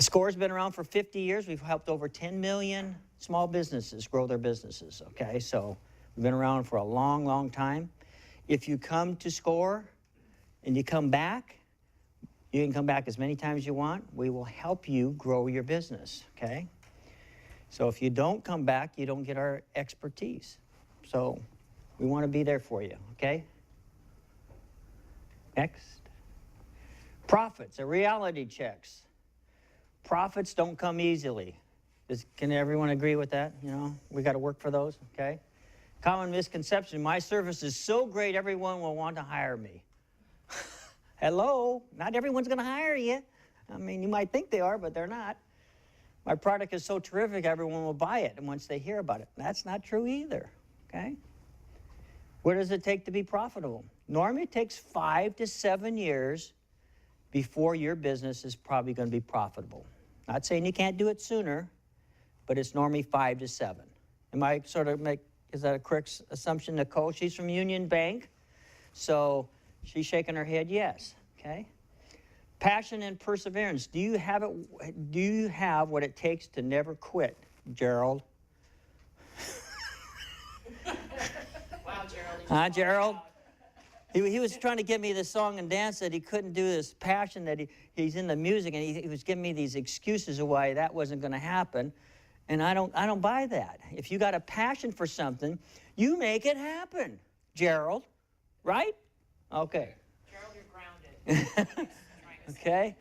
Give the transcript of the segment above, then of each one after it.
SCORE's been around for 50 years. We've helped over 10 million small businesses grow their businesses, okay? So we've been around for a long, long time. If you come to SCORE and you come back, you can come back as many times as you want. We will help you grow your business, okay? So if you don't come back, you don't get our expertise. So we want to be there for you, okay? Next. Profits, a reality checks. Profits don't come easily. Can everyone agree with that? You know, we got to work for those, okay? Common misconception, my service is so great everyone will want to hire me. Hello, not everyone's going to hire you. I mean, you might think they are, but they're not. My product is so terrific everyone will buy it and once they hear about it. That's not true either, okay? What does it take to be profitable? Normally it takes 5 to 7 years before your business is probably going to be profitable. Not saying you can't do it sooner, but it's normally 5 to 7. Am I sort of is that a correct assumption, Nicole? She's from Union Bank, so she's shaking her head yes, okay? Passion and perseverance. Do you have it? Do you have what it takes to never quit, Gerald? Wow, Gerald. Huh, Gerald? He was trying to give me this song and dance that he couldn't do, this passion that he's in the music, and he was giving me these excuses of why that wasn't going to happen, and I don't buy that. If you got a passion for something, you make it happen, Gerald, right? Okay. Gerald, you're grounded. Okay.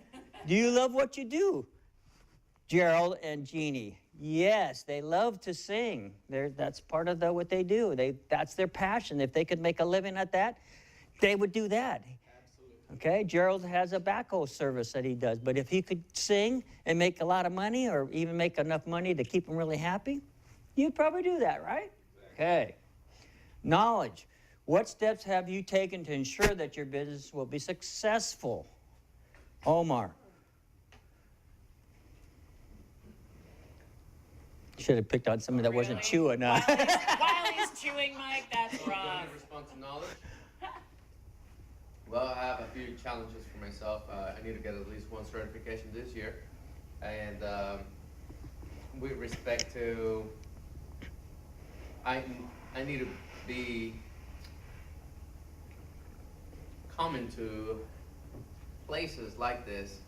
Do you love what you do, Gerald and Jeannie? Yes, they love to sing. That's part of what they do. That's their passion. If they could make a living at that, they would do that. Absolutely. Okay, Gerald has a backhoe service that he does, but if he could sing and make a lot of money or even make enough money to keep him really happy, you'd probably do that, right? Okay. Knowledge. What steps have you taken to ensure that your business will be successful? Omar. Should have picked on somebody that wasn't chewing. While he's chewing, Mike, that's wrong. Response to knowledge. Well, I have a few challenges for myself. I need to get at least one certification this year. And with respect to, I need to be coming to places like this,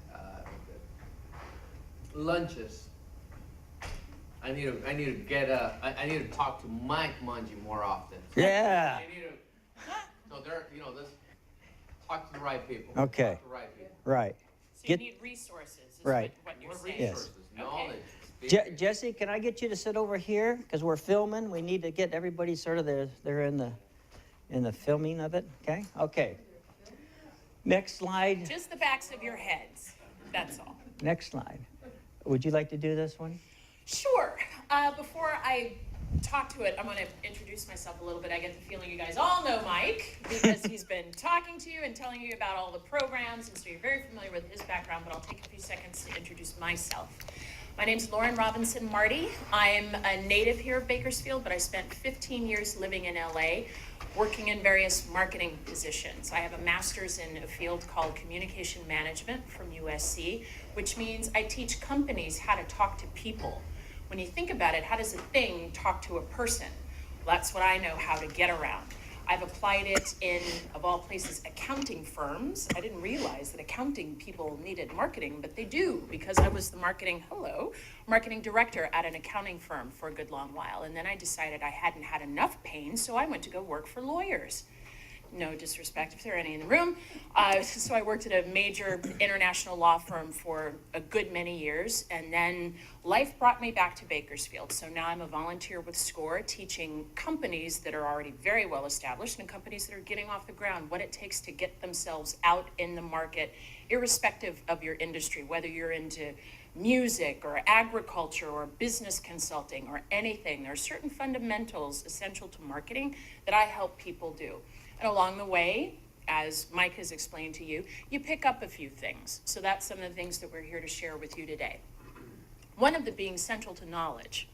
lunches. I need to talk to Mike Monje more often. Yeah. Let's talk to the right people. Okay. Talk to the right people. Right. So you need resources, is right. what you're More saying. resources, Yes. knowledge. Jesse, can I get you to sit over here? Because we're filming. We need to get everybody sort of they're in the filming of it. Okay? Okay. Next slide. Just the backs of your heads, that's all. Next slide. Would you like to do this one? Sure. Before I talk to it, I'm going to introduce myself a little bit. I get the feeling you guys all know Mike because he's been talking to you and telling you about all the programs, and so you're very familiar with his background, but I'll take a few seconds to introduce myself. My name's Lauren Robinson Marty. I'm a native here of Bakersfield, but I spent 15 years living in LA, working in various marketing positions. I have a master's in a field called communication management from USC, which means I teach companies how to talk to people. When you think about it, how does a thing talk to a person? Well, that's what I know how to get around. I've applied it in, of all places, accounting firms. I didn't realize that accounting people needed marketing, but they do, because I was the marketing director at an accounting firm for a good long while. And then I decided I hadn't had enough pain, so I went to go work for lawyers. No disrespect if there are any in the room. So I worked at a major international law firm for a good many years, and then life brought me back to Bakersfield. So now I'm a volunteer with SCORE, teaching companies that are already very well established and companies that are getting off the ground what it takes to get themselves out in the market, irrespective of your industry, whether you're into music or agriculture or business consulting or anything. There are certain fundamentals essential to marketing that I help people do. And along the way, as Mike has explained to you, you pick up a few things. So that's some of the things that we're here to share with you today. One of them being central to knowledge.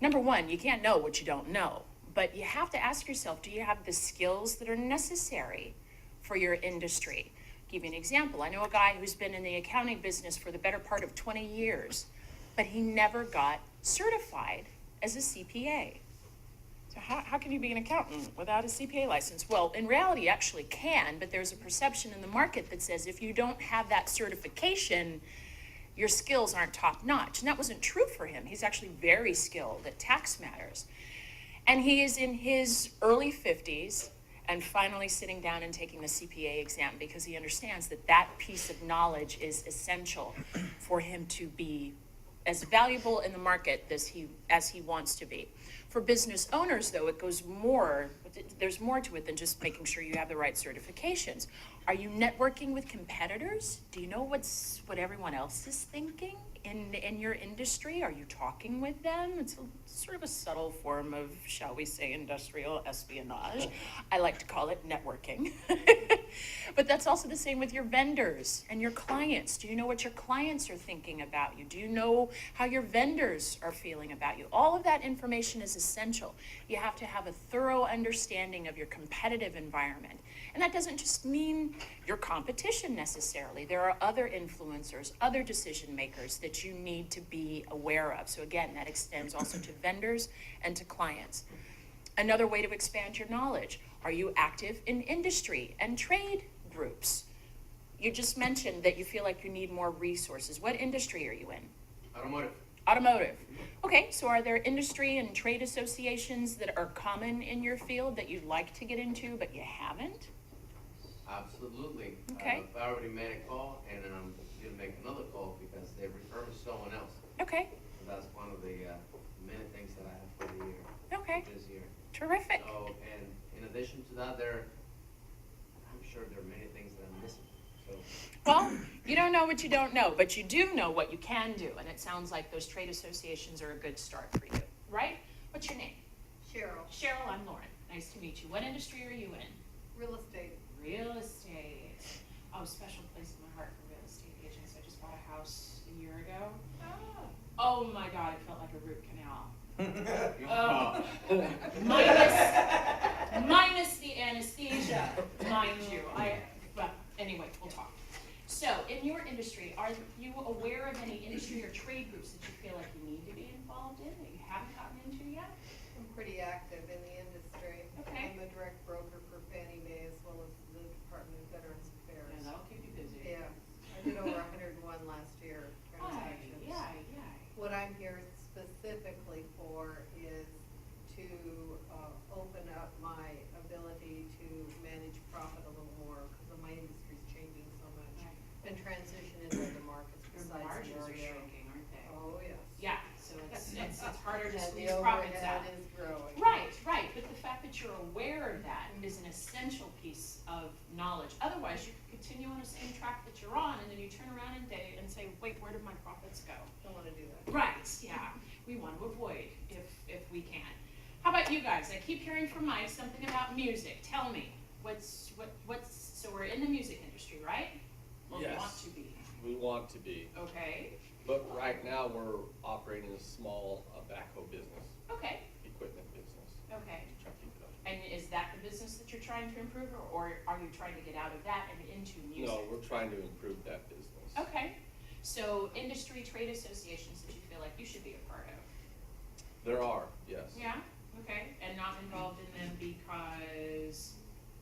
Number one, you can't know what you don't know, but you have to ask yourself, do you have the skills that are necessary for your industry? Give you an example. I know a guy who's been in the accounting business for the better part of 20 years, but he never got certified as a CPA. So how can you be an accountant without a CPA license? Well, in reality, you actually can, but there's a perception in the market that says if you don't have that certification, your skills aren't top notch. And that wasn't true for him. He's actually very skilled at tax matters. And he is in his early 50s and finally sitting down and taking the CPA exam because he understands that that piece of knowledge is essential for him to be as valuable in the market as he wants to be. For business owners, though, it goes more, there's more to it than just making sure you have the right certifications. Are you networking with competitors? Do you know what everyone else is thinking in your industry? Are you talking with them? It's sort of a subtle form of, shall we say, industrial espionage. I like to call it networking. But that's also the same with your vendors and your clients. Do you know what your clients are thinking about you? Do you know how your vendors are feeling about you? All of that information is essential. You have to have a thorough understanding of your competitive environment. And that doesn't just mean your competition necessarily. There are other influencers, other decision makers that you need to be aware of. So again, that extends also to vendors and to clients. Another way to expand your knowledge. Are you active in industry and trade groups? You just mentioned that you feel like you need more resources. What industry are you in? Automotive. Automotive. Okay, so are there industry and trade associations that are common in your field that you'd like to get into but you haven't? Absolutely. Okay. I already made a call, and I'm going to make another call because they refer me to someone else. Okay, So that's one of the many things that I have for the year. okay, This year. terrific. So, and in addition to that, I'm sure there are many things that I'm missing. So, Well, you don't know what you don't know, but you do know what you can do, and it sounds like those trade associations are a good start for you, right? What's your name? Cheryl, Cheryl, I'm Lauren. Nice to meet you. What industry are you in? real estate. Real estate. Oh, special place in my heart for real estate agents. I just bought a house a year ago. Oh my God, it felt like a root canal. Minus the anesthesia, mind you. Well, anyway, we'll talk. So, in your industry, are you aware of any industry or trade groups that you feel like you need to be involved in that you haven't gotten into yet? I'm pretty active in the industry. Okay. I'm a direct broker for Fannie Mae as well as the Department of Veterans Affairs. Yeah, that'll keep you busy. Yeah, I did over 101 last year transactions. Yeah. What I'm here specifically for is to open up my ability to manage profit a little more because my industry's changing so much. Right. And transition into other markets Your besides margins the are REO. shrinking, aren't they? Oh, yes. Yeah, so it's harder to And squeeze the profits out. overhead is growing. Right, but the fact that you're aware of that is an essential piece of knowledge. Otherwise, you could continue on the same track that you're on, and then you turn around and say, wait, where did my profits go? Don't want to do that. Right, yeah, we want to avoid if we can. How about you guys? I keep hearing from Mike something about music. Tell me, so we're in the music industry, right? Or we Yes. want to be, We want to be, okay, but right now we're operating a small backhoe business, okay, equipment business. okay. Try to keep it up. And is that the business that you're trying to improve, or are you trying to get out of that and into music? No, we're trying to improve that business. Okay, so industry trade associations that you feel like you should be a part of? There are, yes. Yeah, okay, and not involved in them because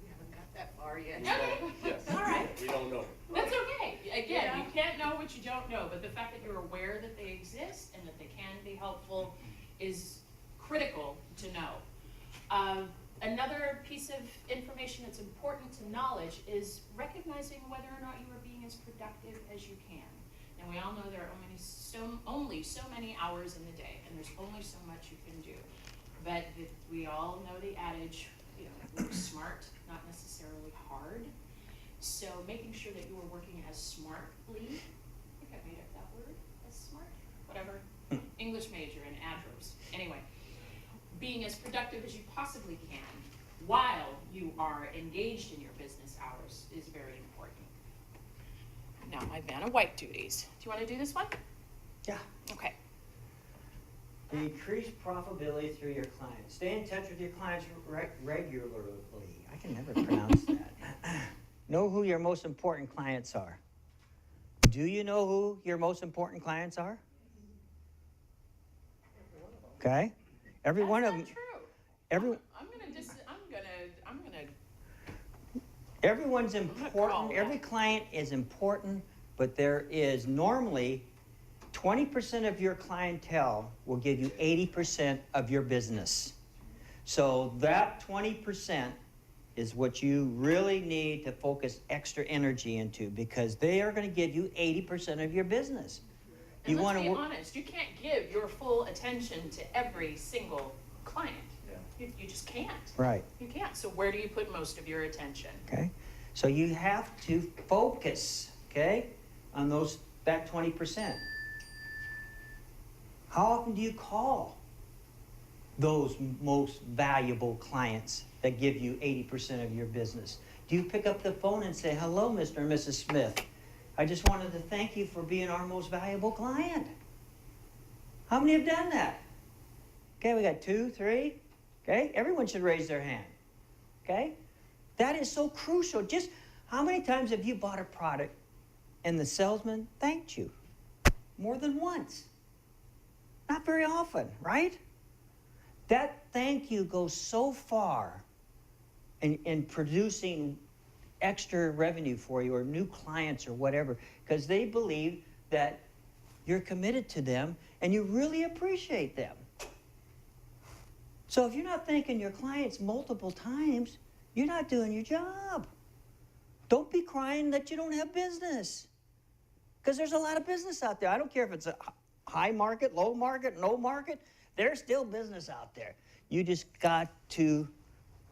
We haven't got that far yet. Okay. Yes. All right. We don't know. that's okay. Again, Yeah. you can't know what you don't know, but the fact that you're aware that they exist and that they can be helpful is critical to know. Another piece of information that's important to knowledge is recognizing whether or not you are being as productive as you can. And we all know there are only so many hours in the day, and there's only so much you can do. But we all know the adage, work smart, not necessarily hard. So making sure that you are working as smartly, I think I made up that word, as smart, whatever, English major and adverbs. Anyway, being as productive as you possibly can while you are engaged in your business hours is very important. Now, my Vanna White duties. Do you want to do this one? Yeah. Okay. Increase profitability through your clients. Stay in touch with your clients regularly. I can never pronounce that. know who your most important clients are. Do you know who your most important clients are? Okay? Every one of them. That's not true. Every, I'm gonna everyone's call important. that. Every client is important, but there is normally 20% of your clientele will give you 80% of your business. So that 20% is what you really need to focus extra energy into, because they are going to give you 80% of your business. And let's wanna be wo- honest, you can't give your full attention to every single client. You just can't. Right. You can't. So where do you put most of your attention? Okay. So you have to focus, okay, on that 20%. How often do you call those most valuable clients that give you 80% of your business? Do you pick up the phone and say, hello, Mr. and Mrs. Smith? I just wanted to thank you for being our most valuable client. How many have done that? Okay, we got 2, 3. Okay, everyone should raise their hand. Okay? That is so crucial. Just how many times have you bought a product and the salesman thanked you? More than once. Not very often, right? That thank you goes so far in producing extra revenue for you or new clients or whatever, because they believe that you're committed to them and you really appreciate them. So if you're not thanking your clients multiple times, you're not doing your job. Don't be crying that you don't have business, because there's a lot of business out there. I don't care if it's a high market, low market, no market. There's still business out there. You just got to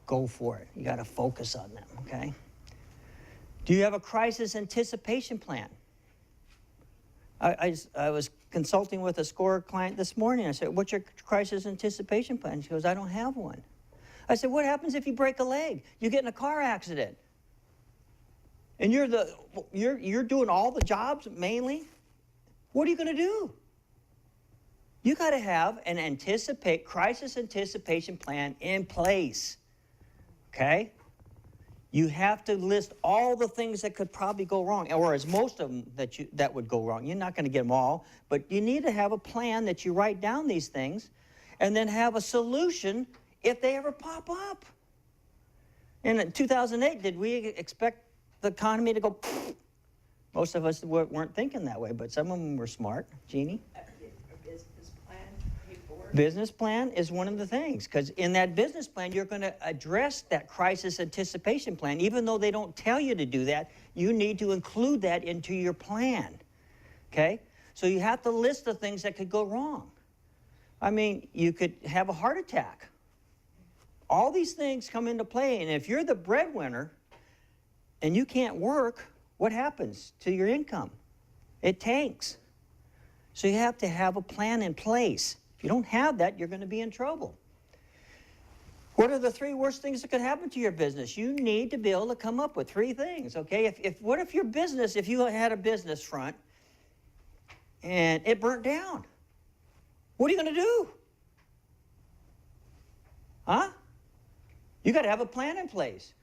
go for it. You got to focus on them, okay? Do you have a crisis anticipation plan? I was consulting with a SCORE client this morning. I said, what's your crisis anticipation plan? She goes, I don't have one. I said, what happens if you break a leg? You get in a car accident. And you're doing all the jobs mainly? What are you going to do? You got to have an crisis anticipation plan in place, okay? You have to list all the things that could probably go wrong, or as most of them that would go wrong. You're not going to get them all, but you need to have a plan that you write down these things, and then have a solution if they ever pop up. In 2008, did we expect the economy to go? Most of us weren't thinking that way, but some of them were smart. Jeannie? Business plan is one of the things, because in that business plan, you're going to address that crisis anticipation plan. Even though they don't tell you to do that, you need to include that into your plan, okay? So you have to list the things that could go wrong. I mean, you could have a heart attack. All these things come into play, and if you're the breadwinner and you can't work, what happens to your income? It tanks. So you have to have a plan in place. If you don't have that, you're going to be in trouble. What are the 3 worst things that could happen to your business? You need to be able to come up with 3 things, okay? What if your business, if you had a business front and it burnt down? What are you going to do? Huh? You got to have a plan in place.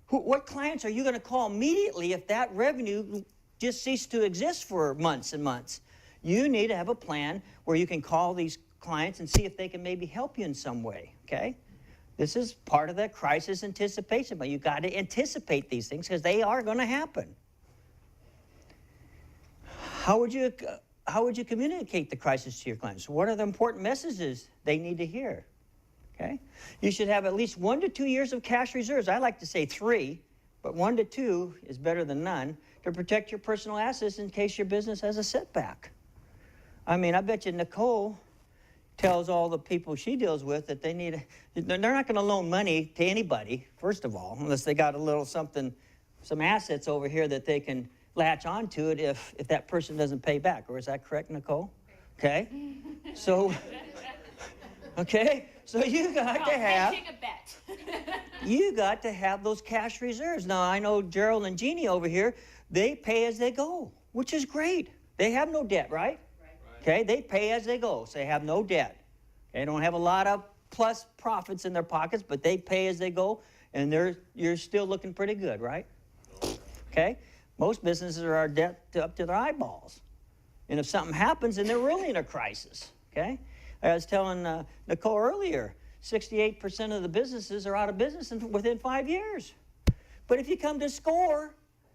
What clients are you going to call immediately if that revenue just ceased to exist for months and months? You need to have a plan where you can call these clients and see if they can maybe help you in some way, okay? This is part of that crisis anticipation, but you've got to anticipate these things because they are going to happen. How would you communicate the crisis to your clients? What are the important messages they need to hear? Okay? You should have at least 1 to 2 years of cash reserves. I like to say 3, but 1 to 2 is better than none, to protect your personal assets in case your business has a setback. I mean, I bet you Nicole tells all the people she deals with that they're not going to loan money to anybody, first of all, unless they got a little something, some assets over here that they can latch onto it if that person doesn't pay back. Or is that correct, Nicole? Okay. So, okay. So you got to have, Hedging a bet. you got to have those cash reserves. Now, I know Gerald and Jeannie over here, they pay as they go, which is great. They have no debt, right? Okay, they pay as they go, so they have no debt. They don't have a lot of plus profits in their pockets, but they pay as they go, and you're still looking pretty good, right? okay? Most businesses are debt up to their eyeballs. And if something happens, then they're really in a crisis, okay? I was telling Nicole earlier, 68% of the businesses are out of business within 5 years. But if you come to SCORE,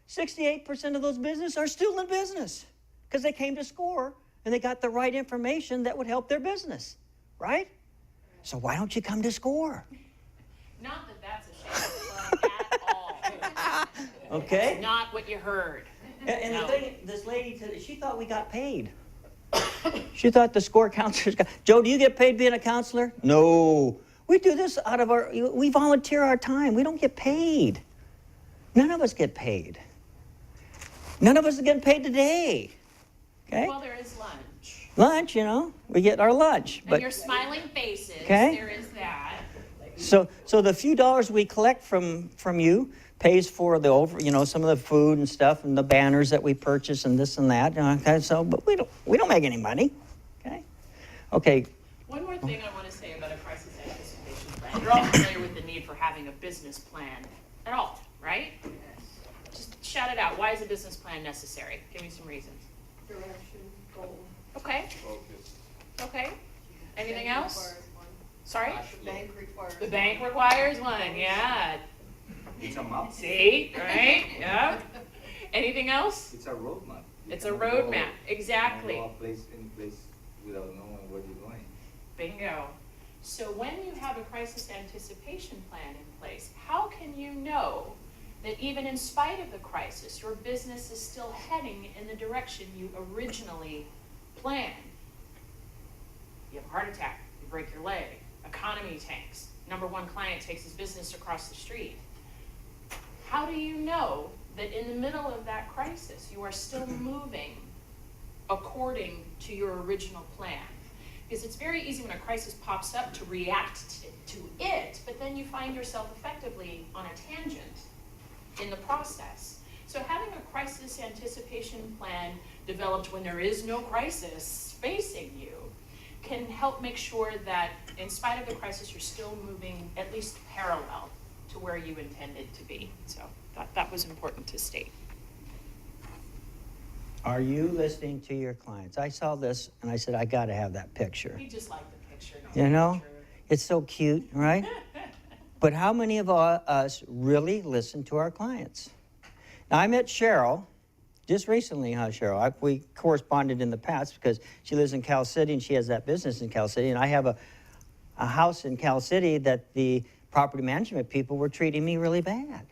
68% of those businesses are still in business because they came to SCORE and they got the right information that would help their business, right? So why don't you come to SCORE? Not that that's a shame at all. Okay? Not what you heard. And No. the thing, this lady, she thought we got paid. She thought the SCORE counselors got, Joe, do you get paid being a counselor? No. We do this out of we volunteer our time. We don't get paid. None of us get paid. None of us are getting paid today. Okay? Well, there is lunch. Lunch, you know, we get our lunch. And your smiling faces, Okay. there is that. So the few dollars we collect from you pays for some of the food and stuff and the banners that we purchase and this and that. Okay, so but we don't make any money. Okay. Okay. One more thing I want to say about a crisis anticipation plan. You're all familiar with the need for having a business plan at all, right? Just shout it out. Why is a business plan necessary? Give me some reasons. Direction, goal. Okay. Focus. Okay. Anything Bank else? requires one. Sorry? The bank requires. The bank requires one, yeah. It's a map. See, right? Yeah. Anything else? It's a roadmap. You It's a cannot roadmap, go- exactly. You cannot go any place without knowing where you're going. Bingo. So when you have a crisis anticipation plan in place, how can you know that even in spite of the crisis, your business is still heading in the direction you originally planned? You have a heart attack, you break your leg, economy tanks, number one client takes his business across the street. How do you know that in the middle of that crisis, you are still moving according to your original plan? Because it's very easy when a crisis pops up to react to it, but then you find yourself effectively on a tangent in the process. So having a crisis anticipation plan developed when there is no crisis facing you can help make sure that in spite of the crisis, you're still moving at least parallel to where you intended to be. So that was important to state. Are you listening to your clients? I saw this and I said, I got to have that picture. We just like the picture. You know, it's so cute, right? But how many of us really listen to our clients? Now, I met Cheryl just recently, Cheryl? We corresponded in the past because she lives in Cal City and she has that business in Cal City. And I have a house in Cal City that the property management people were treating me really bad.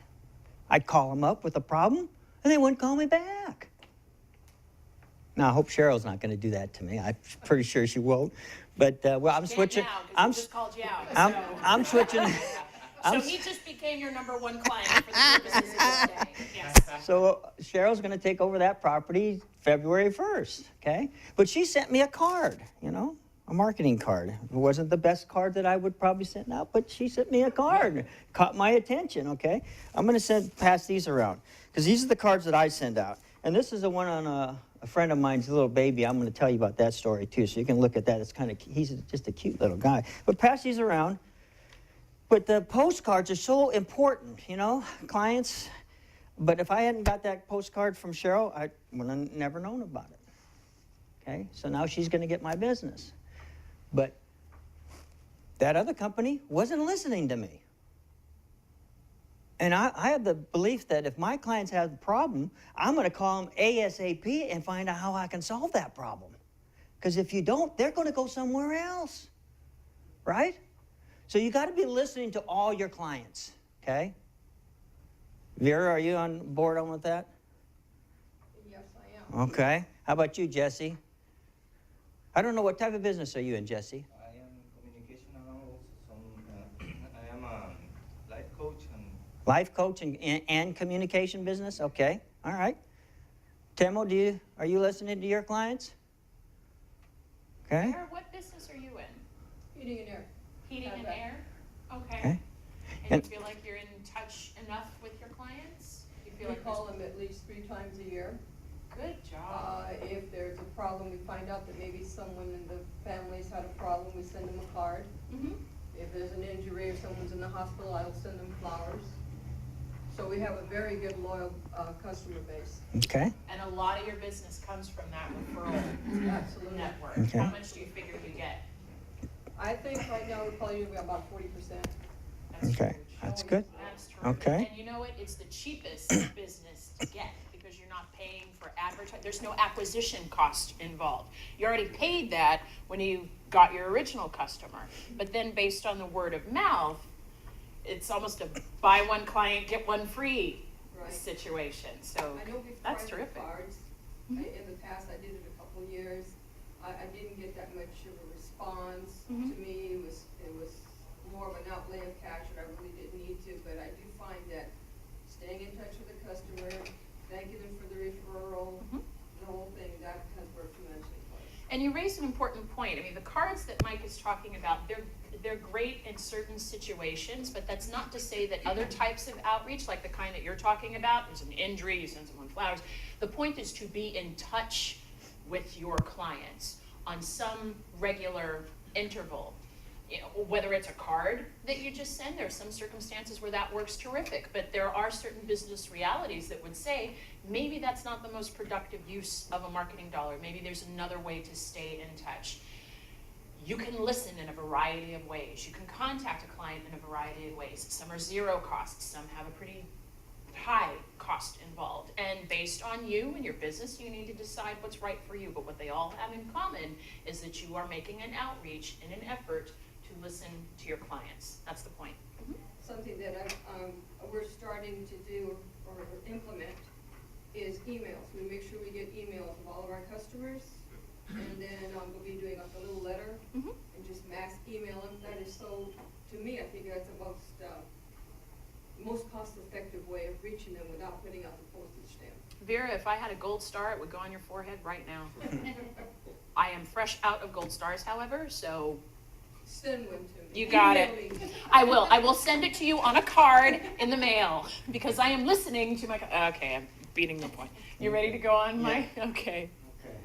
I'd call them up with a problem and they wouldn't call me back. Now, I hope Cheryl's not going to do that to me. I'm pretty sure she won't. But, well, I'm switching. Now, 'cause he just called you out. I'm switching. So he just became your number one client for the purposes of this day. Yes. So Cheryl's going to take over that property February 1st, okay? But she sent me a card, you know, a marketing card. It wasn't the best card that I would probably send out, but she sent me a card. Caught my attention, okay? I'm going to pass these around because these are the cards that I send out. And this is the one on a friend of mine's little baby. I'm going to tell you about that story too, so you can look at that. It's kind of, he's just a cute little guy. But pass these around. But the postcards are so important, you know, clients. But if I hadn't got that postcard from Cheryl, I would have never known about it. Okay, so now she's going to get my business. But that other company wasn't listening to me. And I have the belief that if my clients have a problem, I'm going to call them ASAP and find out how I can solve that problem. Because if you don't, they're going to go somewhere else, right? So you got to be listening to all your clients, okay? Vera, are you on board on with that? Yes, I am. Okay. How about you, Jesse? I don't know, what type of business are you in, Jesse? I am communication analyst. I am a life coach and Life coach and communication business? Okay. All right. Temo, are you listening to your clients? Okay. Claire, what business are you in? Heating and air. Heating and air? Okay. Okay. And you feel like you're in touch enough with your clients? You feel We like call them at least 3 times a year. Good job. If there's a problem, we find out that maybe someone in the family's had a problem, we send them a card. Mm-hmm. If there's an injury or someone's in the hospital, I'll send them flowers. So we have a very good loyal customer base. Okay. And a lot of your business comes from that referral Absolutely. network. Okay. How much do you figure you get? I think right now we're probably doing about 40%. That's Okay, huge. that's good. That's terrific. Okay. And you know what? It's the cheapest business to get because you're not paying for advertising. There's no acquisition cost involved. You already paid that when you got your original customer. But then based on the word of mouth, it's almost a buy one client, get one free Right. situation. So I know we've that's tried the terrific. cards. In the past, I did it a couple of years. I didn't get that much of a response. Mhm. To me, it was more of an outlay of cash that I really didn't need to, but I do find that staying in touch with the customer, thanking them for the referral, Mhm. the whole thing, that has worked tremendously for us. And you raised an important point. I mean, the cards that Mike is talking about, they're great in certain situations, but that's not to say that other types of outreach, like the kind that you're talking about, there's an injury, you send someone flowers. The point is to be in touch with your clients on some regular interval. You know, whether it's a card that you just send, there are some circumstances where that works terrific, but there are certain business realities that would say, maybe that's not the most productive use of a marketing dollar. Maybe there's another way to stay in touch. You can listen in a variety of ways. You can contact a client in a variety of ways. Some are zero cost, some have a pretty high cost involved. And based on you and your business, you need to decide what's right for you. But what they all have in common is that you are making an outreach in an effort to listen to your clients. That's the point. Something that we're starting to do or implement is emails. We make sure we get emails of all of our customers, and then we'll be doing like a little letter Mhm. and just mass email them. That is so, to me, I think that's the most cost-effective way of reaching them without putting out the postage stamp. Vera, if I had a gold star, it would go on your forehead right now. I am fresh out of gold stars, however, so Send one to me. you got Email it. me. I will send it to you on a card in the mail because I am listening to my, okay, I'm beating the point. You ready to go on, Mike? Okay. Okay.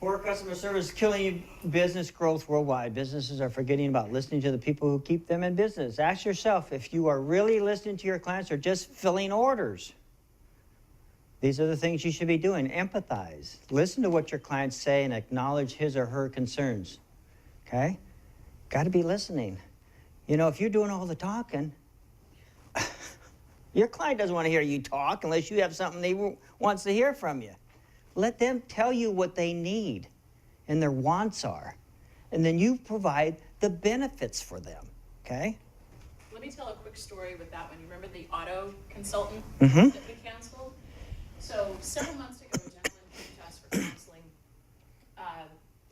Poor customer service is killing business growth worldwide. Businesses are forgetting about listening to the people who keep them in business. Ask yourself if you are really listening to your clients or just filling orders. These are the things you should be doing. Empathize. Listen to what your clients say and acknowledge his or her concerns. Okay? Got to be listening. You know, if you're doing all the talking, your client doesn't want to hear you talk unless you have something they wants to hear from you. Let them tell you what they need and their wants are. And then you provide the benefits for them. Okay? Let me tell a quick story with that one. You remember the auto consultant Mhm. that we canceled? So several months ago, a gentleman came to us for counseling.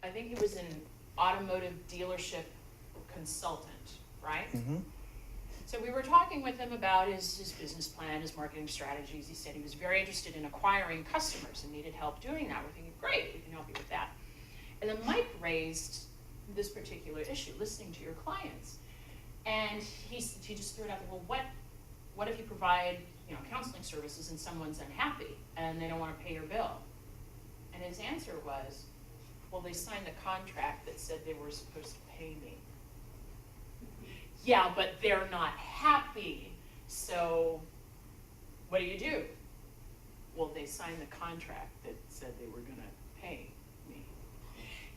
I think he was an automotive dealership consultant, right? Mhm. So we were talking with him about his business plan, his marketing strategies. He said he was very interested in acquiring customers and needed help doing that. We're thinking, great, we can help you with that. And then Mike raised this particular issue, listening to your clients. And he just threw it out there, well, what if you provide, counseling services and someone's unhappy and they don't want to pay your bill? And his answer was, well, they signed a contract that said they were supposed to pay me. Yeah, but they're not happy. So what do? Well, they signed the contract that said they were going to pay me.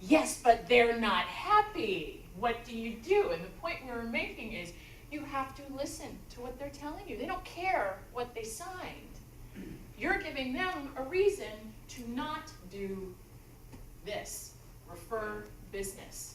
Yes, but they're not happy. What do you do? And the point we were making is you have to listen to what they're telling you. They don't care what they signed. You're giving them a reason to not do this. Refer business.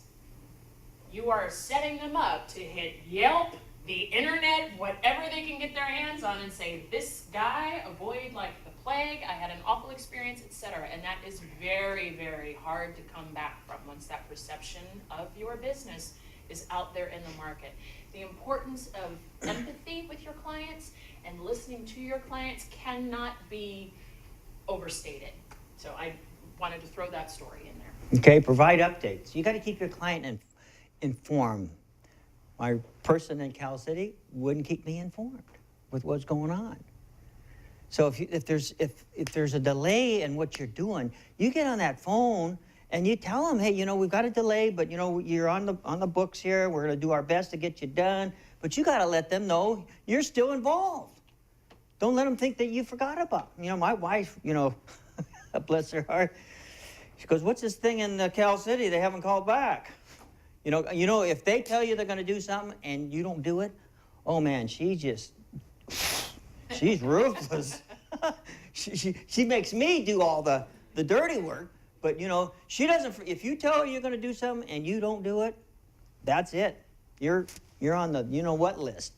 You are setting them up to hit Yelp, the internet, whatever they can get their hands on and say, this guy, avoid like the plague, I had an awful experience, etc. And that is very, very hard to come back from once that perception of your business is out there in the market. The importance of empathy with your clients and listening to your clients cannot be overstated. So I wanted to throw that story in there. Okay, provide updates. You got to keep your client informed. My person in Cal City wouldn't keep me informed with what's going on. So if there's a delay in what you're doing, you get on that phone and you tell them, hey, we've got a delay, but you're on the books here. We're going to do our best to get you done, but you got to let them know you're still involved. Don't let them think that you forgot about them. You know, my wife, you know, bless her heart, she goes, what's this thing in Cal City? They haven't called back. You know, if they tell you they're going to do something and you don't do it, oh man, she's ruthless. she makes me do all the dirty work, but you know, she doesn't. If you tell her you're going to do something and you don't do it, that's it. You're on the you know what list.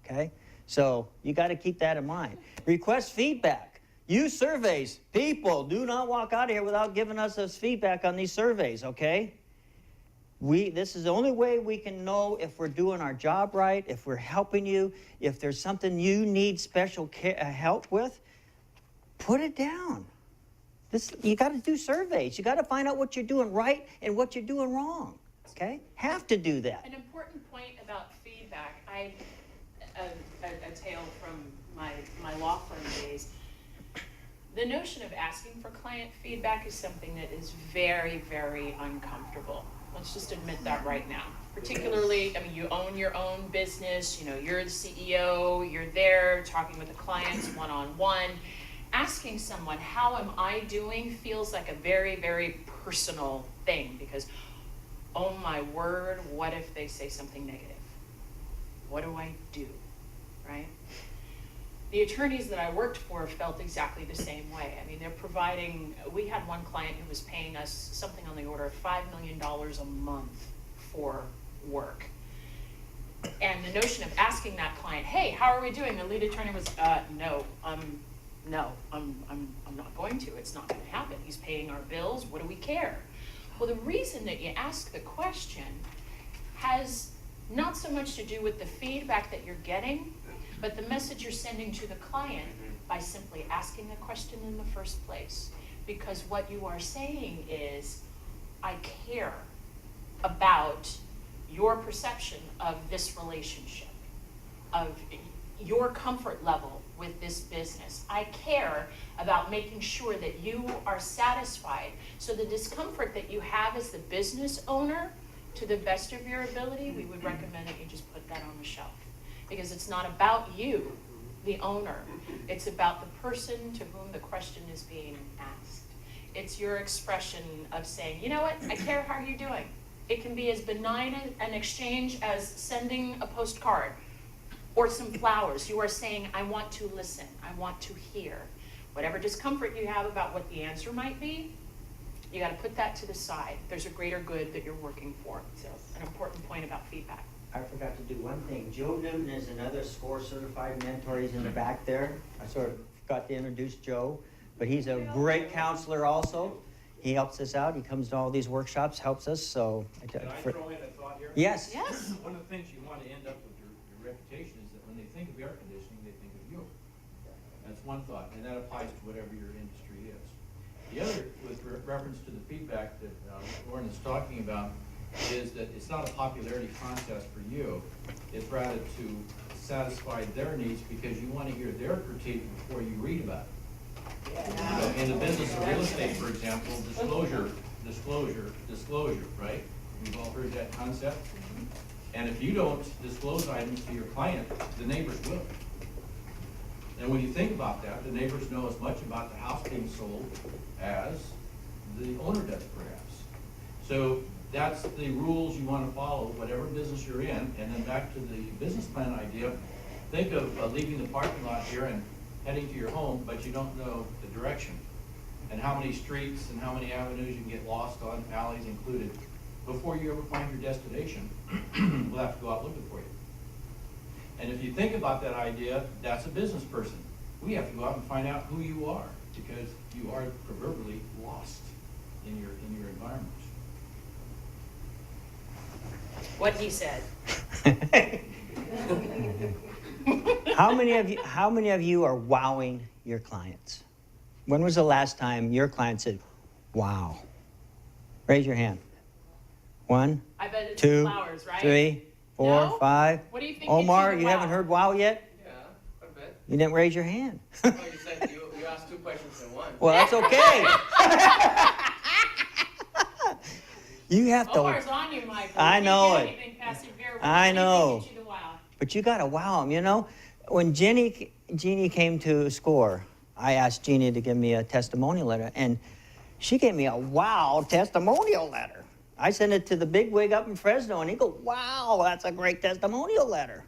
Okay, so you got to keep that in mind. Request feedback. Use surveys. People, do not walk out of here without giving us this feedback on these surveys. Okay. This is the only way we can know if we're doing our job right, if we're helping you, if there's something you need special help with, put it down. You got to do surveys. You got to find out what you're doing right and what you're doing wrong. Okay? Have to do that. An important point about feedback, a tale from my law firm days. The notion of asking for client feedback is something that is very, very uncomfortable. Let's just admit that right now. Particularly, I mean, you own your own business, you know, you're the CEO, you're there talking with the clients one-on-one. Asking someone, how am I doing, feels like a very, very personal thing because, oh my word, what if they say something negative? What do I do, right? The attorneys that I worked for felt exactly the same way. I mean, we had one client who was paying us something on the order of $5 million a month for work. And the notion of asking that client, hey, how are we doing? The lead attorney was, no, I'm not going to. It's not going to happen. He's paying our bills. What do we care? Well, the reason that you ask the question has not so much to do with the feedback that you're getting, but the message you're sending to the client by simply asking the question in the first place. Because what you are saying is, I care about your perception of this relationship, of your comfort level with this business. I care about making sure that you are satisfied. So the discomfort that you have as the business owner, to the best of your ability, we would recommend that you just put that on the shelf. Because it's not about you, the owner. It's about the person to whom the question is being asked. It's your expression of saying, you know what, I care how you're doing. It can be as benign an exchange as sending a postcard or some flowers. You are saying, I want to listen, I want to hear. Whatever discomfort you have about what the answer might be, you got to put that to the side. There's a greater good that you're working for. So an important point about feedback. I forgot to do one thing. Joe Newton is another SCORE certified mentor. He's in the back there. I sort of forgot to introduce Joe, but he's a great counselor also. He helps us out. He comes to all these workshops, helps us. So Can I throw in a thought here? Yes. Yes. One of the things you want to end up with your reputation is that when they think of air conditioning, they think of you. That's one thought, and that applies to whatever your industry is. The other, with reference to the feedback that Lauren is talking about, is that it's not a popularity contest for you. It's rather to satisfy their needs because you want to hear their critique before you read about it. Yeah. In the business of real estate, for example, disclosure, right? We've all heard that concept. And if you don't disclose items to your client, the neighbors will. And when you think about that, the neighbors know as much about the house being sold as the owner does, perhaps. So that's the rules you want to follow, whatever business you're in. And then back to the business plan idea, think of leaving the parking lot here and heading to your home, but you don't know the direction and how many streets and how many avenues you can get lost on, alleys included. Before you ever find your destination, we'll have to go out looking for you. And if you think about that idea, that's a business person. We have to go out and find out who you are because you are proverbially lost in your environment. What he said. How many of you are wowing your clients? When was the last time your client said, wow? Raise your hand. 1, I bet it's 2, flowers, right? 3, 4, No? 5. What do you think? Omar, gets you to haven't wow? heard wow yet? Yeah, quite a bit. You didn't raise your hand. Well, you said you asked 2 questions in one. Well, that's okay. You have to. Omar's on you, Michael. I know You it. can't get anything past your beer. I What do you know. think gets you to wow? But you got to wow them, you know. When Jeannie came to SCORE, I asked Jeannie to give me a testimonial letter, and she gave me a wow testimonial letter. I sent it to the big wig up in Fresno, and he goes, wow, that's a great testimonial letter.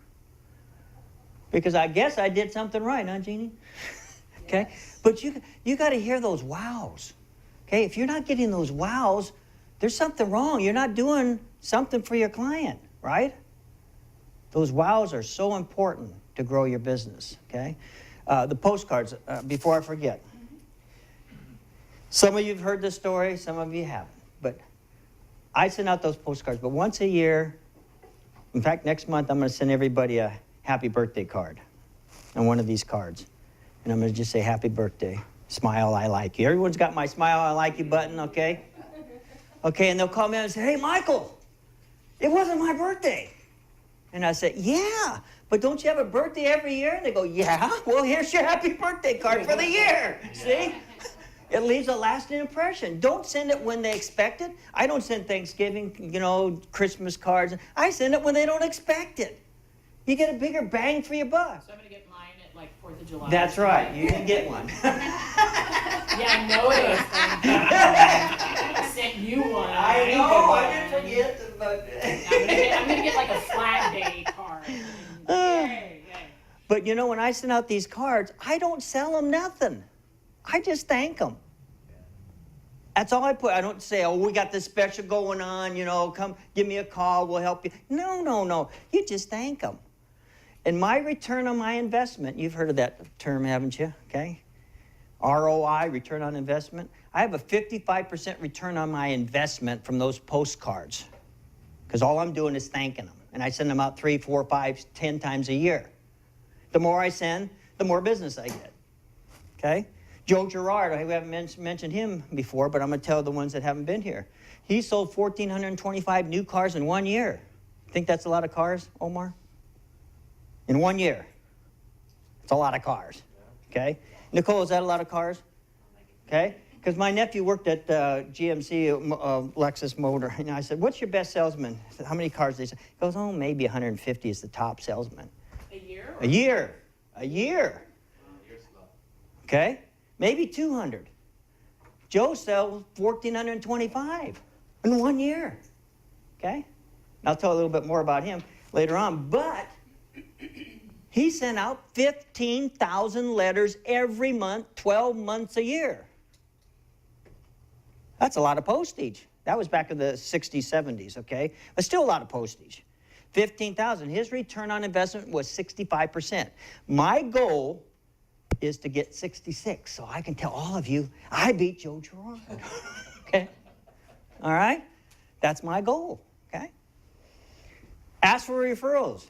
Because I guess I did something right, huh, Jeannie? Okay? Yes. But you got to hear those wows. Okay? If you're not getting those wows, there's something wrong. You're not doing something for your client, right? Those wows are so important to grow your business, okay? The postcards, before I forget. Some of you have heard this story, some of you haven't. But I send out those postcards, but once a year, in fact, next month, I'm going to send everybody a happy birthday card on one of these cards. And I'm going to just say, happy birthday. Smile, I like you. Everyone's got my smile, I like you button, okay? Okay, and they'll call me up and say, hey, Michael, it wasn't my birthday. And I said, yeah, but don't you have a birthday every year? And they go, yeah, well, here's your happy birthday card for the year. See? It leaves a lasting impression. Don't send it when they expect it. I don't send Thanksgiving, you know, Christmas cards. I send it when they don't expect it. You get a bigger bang for your buck. So I'm gonna get mine at like 4th of July. That's right. You can get one. Yeah, I know it is. I sent you one. I know. I didn't forget, but I'm gonna get like a Flag Day card. Yay, yay. But you know, when I send out these cards, I don't sell them nothing. I just thank them. That's all I put. I don't say, oh, we got this special going on, you know, come give me a call, we'll help you. No, no, no. You just thank them. And my return on my investment, you've heard of that term, haven't you? Okay? ROI, return on investment. I have a 55% return on my investment from those postcards because all I'm doing is thanking them. And I send them out 3, 4, 5, 10 times a year. The more I send, the more business I get. Okay? Joe Girard, I haven't mentioned him before, but I'm going to tell the ones that haven't been here. He sold 1,425 new cars in 1 year. Think that's a lot of cars, Omar? In 1 year. It's a lot of cars. Okay? Nicole, is that a lot of cars? Okay? Because my nephew worked at GMC, Lexus Motor, and I said, what's your best salesman? I said, how many cars? He goes, oh, maybe 150 is the top salesman. A year? A year. A year. Okay? Maybe 200. Joe sells 1,425 in 1 year. Okay? I'll tell a little bit more about him later on, but he sent out 15,000 letters every month, 12 months a year. That's a lot of postage. That was back in the 60s, 70s, okay? But still a lot of postage. 15,000. His return on investment was 65%. My goal is to get 66, so I can tell all of you, I beat Joe Girard. Okay? All right? That's my goal, okay? Ask for referrals.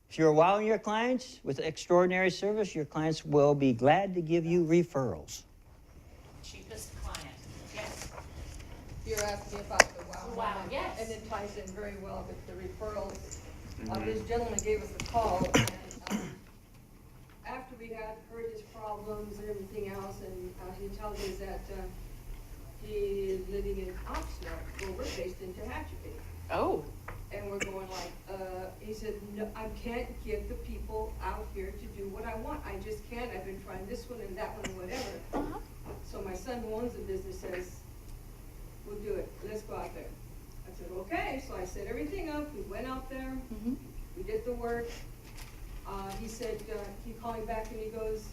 If you're wowing your clients with extraordinary service, your clients will be glad to give you referrals. Cheapest client. Yes. You're asking about the wow. Wow, yes. And it ties in very well with the referrals. This gentleman gave us a call, and after we had heard his problems and everything else, and he tells us that he is living in Oxnard, where we're based in Tehachapi. Oh. And we're going like, he said, no, I can't get the people out here to do what I want. I just can't. I've been trying this one and that one and whatever. Uh-huh. So So my son who owns the business says, we'll do it, let's go out there. I said, okay, so I set everything up, we went out there, Mhm. we did the work. He said, he called me back and he goes,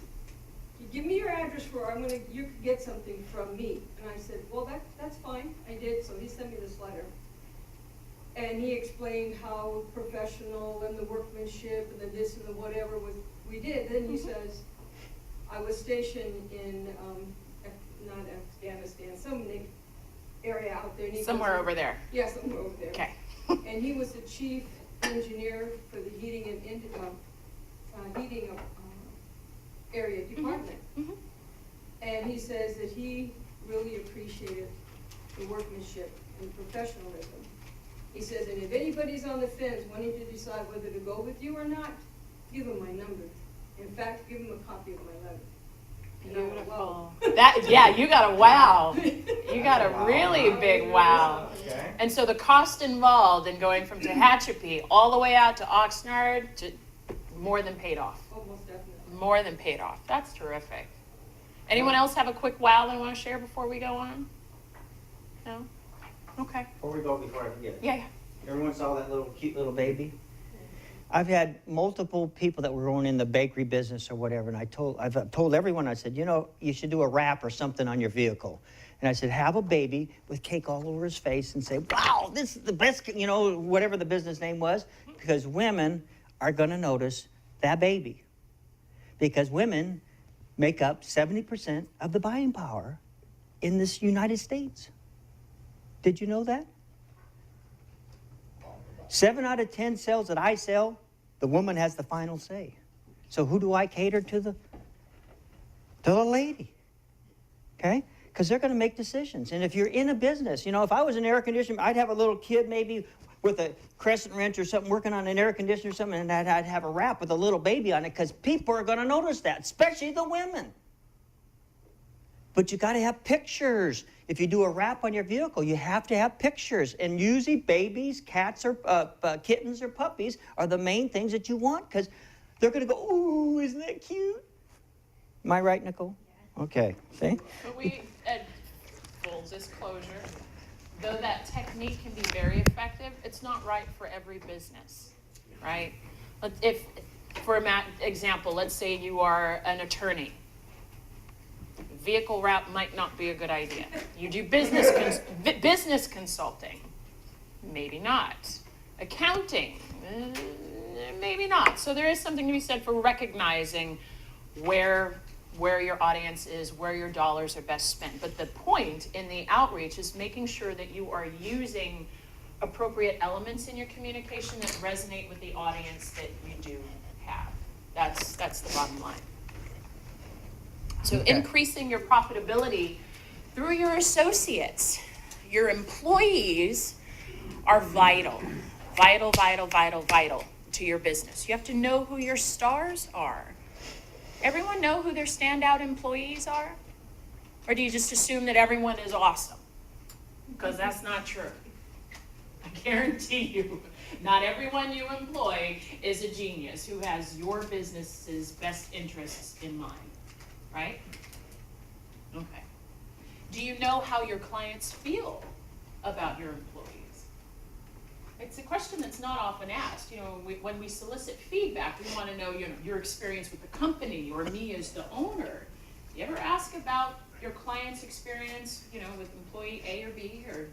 "You give me your address where you can get something from me." And I said, well, that's fine, I did, so he sent me this letter. And he explained how professional and the workmanship and the this and the whatever we did. Then he says, I was stationed in, not Afghanistan, some area out there. And he Somewhere goes, over there. Yeah, somewhere over there. Okay. And he was the chief engineer for the heating and area department. Mhm. And he says that he really appreciated the workmanship and professionalism. He says, and if anybody's on the fence wanting to decide whether to go with you or not, give him my number. In fact, give him a copy of my letter. And I went, Beautiful. "Wow." That, yeah, you got a wow. You got a really big wow. Okay. And so the cost involved in going from Tehachapi all the way out to Oxnard more than paid off. Almost definitely. More than paid off. That's terrific. Anyone else have a quick wow they want to share before we go on? No? Okay. Before I forget. Yeah. Everyone saw that little cute little baby? I've had multiple people that were going in the bakery business or whatever, and I've told everyone, I said, you know, you should do a wrap or something on your vehicle. And I said, have a baby with cake all over his face and say, wow, this is the best, you know, whatever the business name was, because women are going to notice that baby. Because women make up 70% of the buying power in this United States. Did you know that? 7 out of 10 sales that I sell, the woman has the final say. So who do I cater to? To the lady. Okay? Because they're going to make decisions. And if you're in a business, you know, if I was an air conditioner, I'd have a little kid maybe with a crescent wrench or something working on an air conditioner or something, and I'd have a wrap with a little baby on it because people are going to notice that, especially the women. But you got to have pictures. If you do a wrap on your vehicle, you have to have pictures. And usually babies, cats, or kittens or puppies are the main things that you want because they're going to go, ooh, isn't that cute? Am I right, Nicole? Yeah. Okay. See? But full disclosure, though that technique can be very effective, it's not right for every business, right? If, for example, let's say you are an attorney. Vehicle wrap might not be a good idea. You do business consulting, maybe not. Accounting, maybe not. So there is something to be said for recognizing where your audience is, where your dollars are best spent. But the point in the outreach is making sure that you are using appropriate elements in your communication that resonate with the audience that you do have. That's the bottom line. So increasing your profitability through your associates, your employees are vital to your business. You have to know who your stars are. Everyone know who their standout employees are? Or do you just assume that everyone is awesome? Because that's not true. I guarantee you, not everyone you employ is a genius who has your business's best interests in mind. Right? Okay. Do you know how your clients feel about your employees? It's a question that's not often asked. You know, when we solicit feedback, we want to know, you know, your experience with the company or me as the owner. You ever ask about your client's experience, you know, with employee A or B or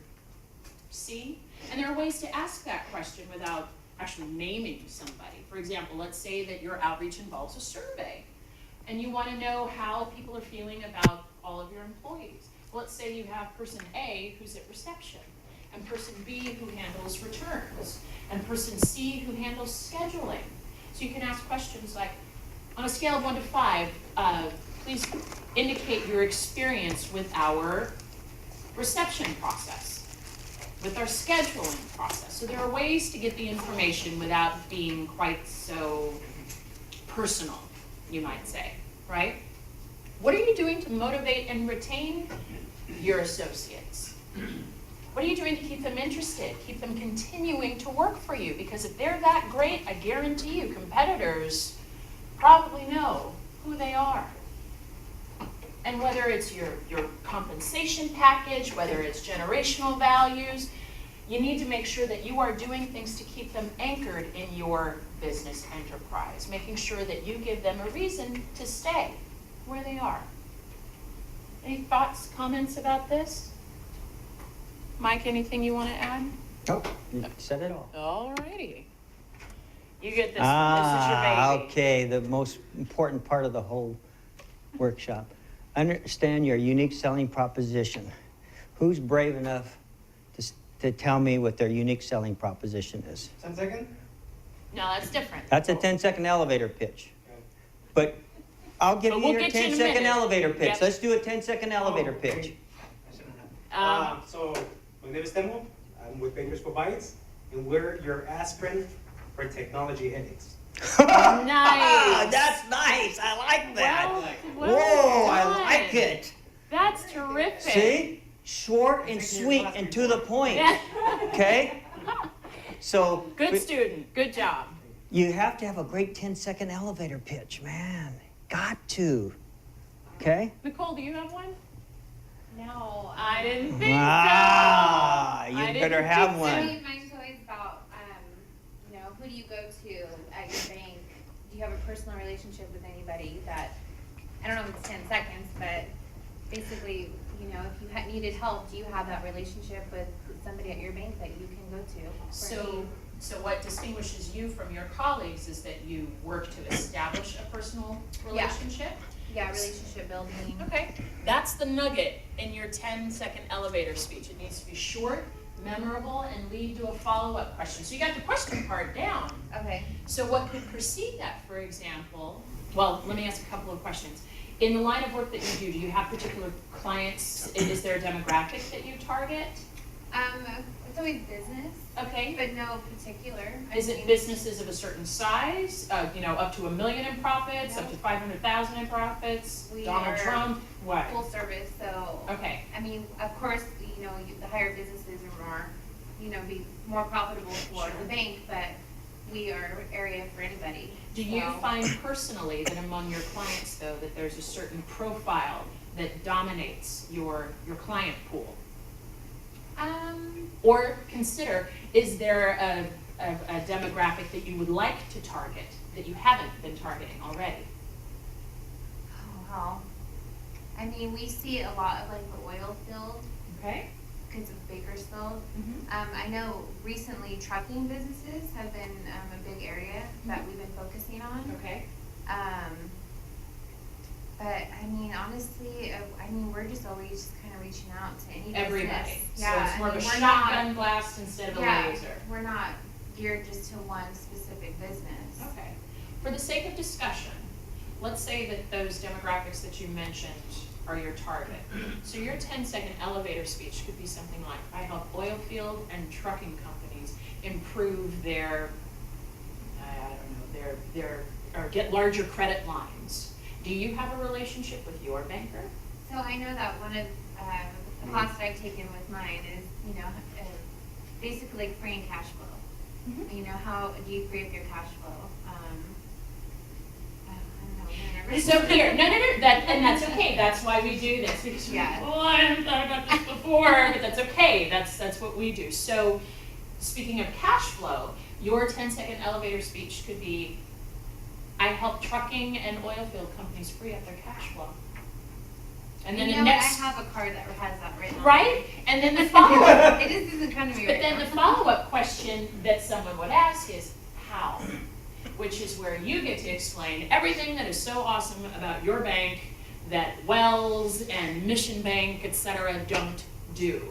C? And there are ways to ask that question without actually naming somebody. For example, let's say that your outreach involves a survey. And you want to know how people are feeling about all of your employees. Well, let's say you have person A who's at reception, and person B who handles returns, and person C who handles scheduling. So you can ask questions like, on a scale of 1 to 5, please indicate your experience with our reception process, with our scheduling process. So there are ways to get the information without being quite so personal, you might say, right? What are you doing to motivate and retain your associates? What are you doing to keep them interested, keep them continuing to work for you? Because if they're that great, I guarantee you competitors probably know who they are. And whether it's your compensation package, whether it's generational values, you need to make sure that you are doing things to keep them anchored in your business enterprise, making sure that you give them a reason to stay where they are. Any thoughts, comments about this? Mike, anything you want to add? Nope, you said it all. All righty. You get this one. This is your baby. Okay, the most important part of the whole workshop. Understand your unique selling proposition. Who's brave enough to tell me what their unique selling proposition is? 10 seconds? No, that's different. That's a 10-second elevator pitch. But I'll give you we'll your get you in a 10-second minute. elevator pitch. Yep. Let's do a 10-second elevator pitch. So, my name is Temo. I'm with Bakers for Bites, and we're your aspirin for technology headaches. Nice. That's nice. I like that. Well Whoa, I done. like it. That's terrific. See? Short and sweet and to the point. Okay? So, Good student. Good job. You have to have a great 10-second elevator pitch, man. Got to. Okay? Nicole, do you have one? No. I didn't think Ah, so. you I better didn't have think so. one. Mine's always about, who do you go to at your bank? Do you have a personal relationship with anybody that, I don't know if it's 10 seconds, but basically, if you needed help, do you have that relationship with somebody at your bank that you can go to? So what distinguishes you from your colleagues is that you work to establish a personal relationship? Yeah, relationship building. Okay, that's the nugget in your 10-second elevator speech. It needs to be short, memorable, and lead to a follow-up question. So you got the question part down. Okay. So what could precede that, for example? Well, let me ask a couple of questions. In the line of work that you do you have particular clients? Is there a demographic that you target? It's always business, Okay. but no particular. Is it businesses of a certain size, up to $1 million in profits, up to 500,000 in profits? We Donald are Trump, what? full service, so. Okay, Of course, the higher businesses are more, be more profitable for the bank, but we are area for anybody. do you So- find personally that among your clients, though, that there's a certain profile that dominates your client pool? Or consider, is there a demographic that you would like to target that you haven't been targeting already? Oh, wow. We see a lot of like the oil field, Okay. because of Bakersfield. Mm-hmm. I know recently trucking businesses have been a big area that we've been focusing on. Okay. But honestly, we're just always kind of reaching out to any Everybody. business. So Yeah, it's more of a we're shotgun blast instead of a laser. We're not geared just to one specific business. Okay. For the sake of discussion, let's say that those demographics that you mentioned are your target. So your 10-second elevator speech could be something like, I help oil field and trucking companies improve their, or get larger credit lines. Do you have a relationship with your banker? So I know that one of the classes I've taken with mine is, basically like freeing cash flow. Mhm. How do you free up your cash flow? I don't know. So here, no, and that's okay. That's why we do this. Because Yeah. I haven't thought about this before, but that's okay. That's what we do. So, speaking of cash flow, your 10-second elevator speech could be, I help trucking and oil field companies free up their cash flow. And then the next, I have a card that has that written on right? And then the follow-up. it. It just isn't coming to me But right then now. the follow-up question that someone would ask is, how? Which is where you get to explain everything that is so awesome about your bank that Wells and Mission Bank, et cetera, don't do.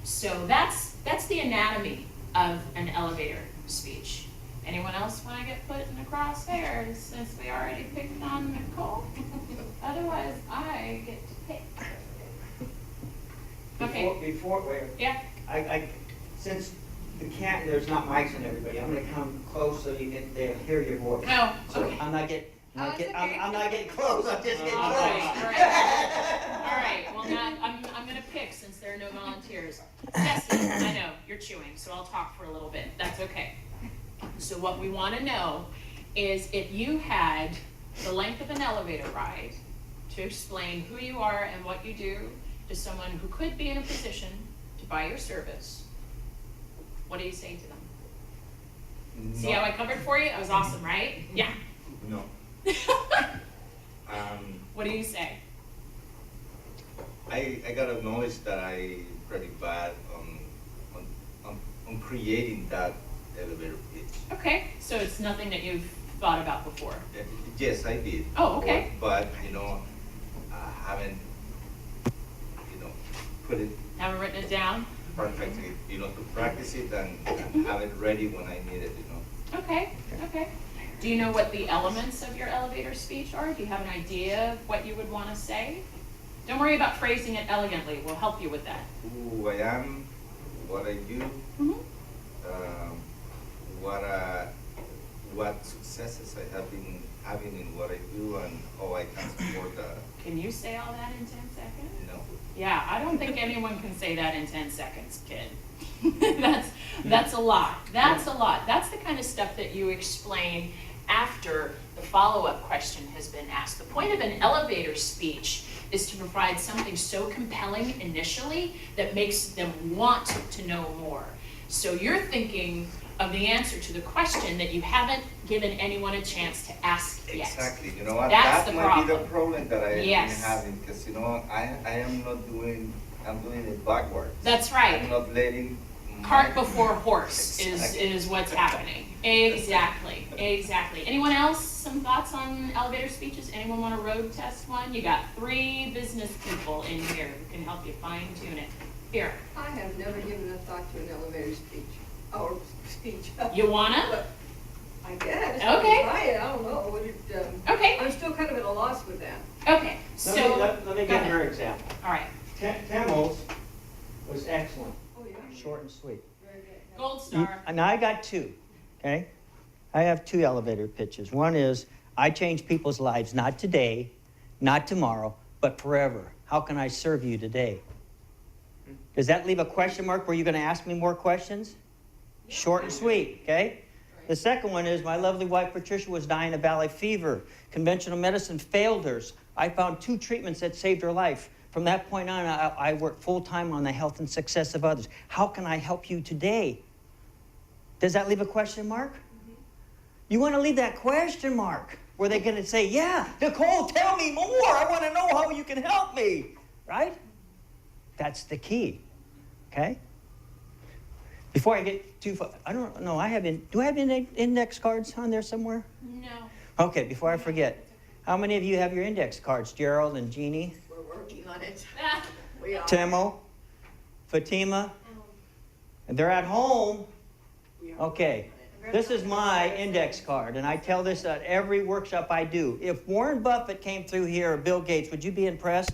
So that's the anatomy of an elevator speech. Anyone else want to get put in the crosshairs since we already picked on Nicole? Otherwise, I get to pick. Okay. Wait. Yeah. Since there's not mics on everybody, I'm gonna come close so they'll hear your voice. Oh, So okay. I'm not getting okay. I'm not getting close, I'm just getting All close. right. Well, now I'm gonna pick since there are no volunteers. Jesse, I know, you're chewing, so I'll talk for a little bit. That's okay. So what we want to know is if you had the length of an elevator ride to explain who you are and what you do to someone who could be in a position to buy your service, what do you say to them? See how I covered for you? That was awesome, right? Yeah. No. What do you say? I gotta acknowledge that I pretty bad on creating that elevator pitch. Okay, so it's nothing that you've thought about before. Yes, I did. Oh, okay. But I haven't put it Haven't written it down? perfectly, to practice it and have it ready when I need it, Okay. Do you know what the elements of your elevator speech are? Do you have an idea of what you would want to say? Don't worry about phrasing it elegantly. We'll help you with that. Who I am, what I do, Mm-hmm. what successes I have been having in what I do and how I can support Can you say all that in 10 seconds? No. Yeah, I don't think anyone can say that in 10 seconds, kid. That's a lot. That's a lot. That's the kind of stuff that you explain after the follow-up question has been asked. The point of an elevator speech is to provide something so compelling initially that makes them want to know more. So you're thinking of the answer to the question that you haven't given anyone a chance to ask yet. Exactly, you know what, That's that the might be the problem. problem that I am Yes. having, because you know, I am not doing, I'm doing it backwards. That's right. I'm not letting. Cart before horse Exactly. is what's happening. Exactly, exactly. Anyone else, some thoughts on elevator speeches? Anyone want to road test one? You got 3 business people in here who can help you fine tune it. Here, I have never given a thought to an elevator speech, or speech. you wanna? But I guess. Okay. Try it, I don't know, would it, Okay, I'm still kind of at a loss with that. okay, so. Let me go give ahead. her an example. All right, Camel's was excellent. Oh, yeah. Short and sweet. Very good. gold star. And I got 2, okay? I have 2 elevator pitches. One is, I change people's lives, not today, not tomorrow, but forever. How can I serve you today? Does that leave a question mark where you're going to ask me more questions? Short and sweet, okay? The second one is, my lovely wife Patricia was dying of valley fever. Conventional medicine failed her. I found 2 treatments that saved her life. From that point on, I work full-time on the health and success of others. How can I help you today? Does that leave a question mark? You want to leave that question mark where they're going to say, yeah, Nicole, tell me more. I want to know how you can help me, right? That's the key, okay? Before I get too far, I don't know, do I have index cards on there somewhere? No. Okay, before I forget, how many of you have your index cards? Gerald and Jeannie, We're working on it. Ah, We are. Timo, Fatima, and they're at home. We are. Okay, this is my index card, and I tell this at every workshop I do. If Warren Buffett came through here, or Bill Gates, would you be impressed?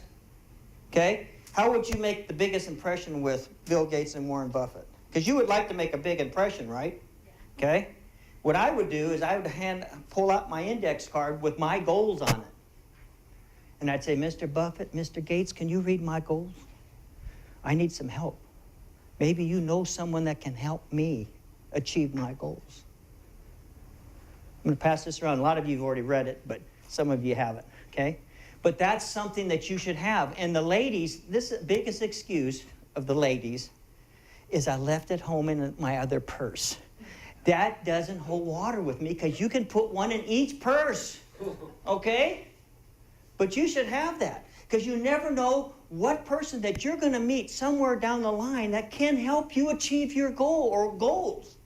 Okay? How would you make the biggest impression with Bill Gates and Warren Buffett? Because you would like to make a big impression, right? Okay? What I would do is I would pull out my index card with my goals on it. And I'd say, Mr. Buffett, Mr. Gates, can you read my goals? I need some help. Maybe you know someone that can help me achieve my goals. I'm going to pass this around. A lot of you have already read it, but some of you haven't, okay? But that's something that you should have. And the ladies, this is the biggest excuse of the ladies, is I left it home in my other purse. That doesn't hold water with me, because you can put one in each purse, okay? But you should have that, because you never know what person that you're going to meet somewhere down the line that can help you achieve your goal or goals,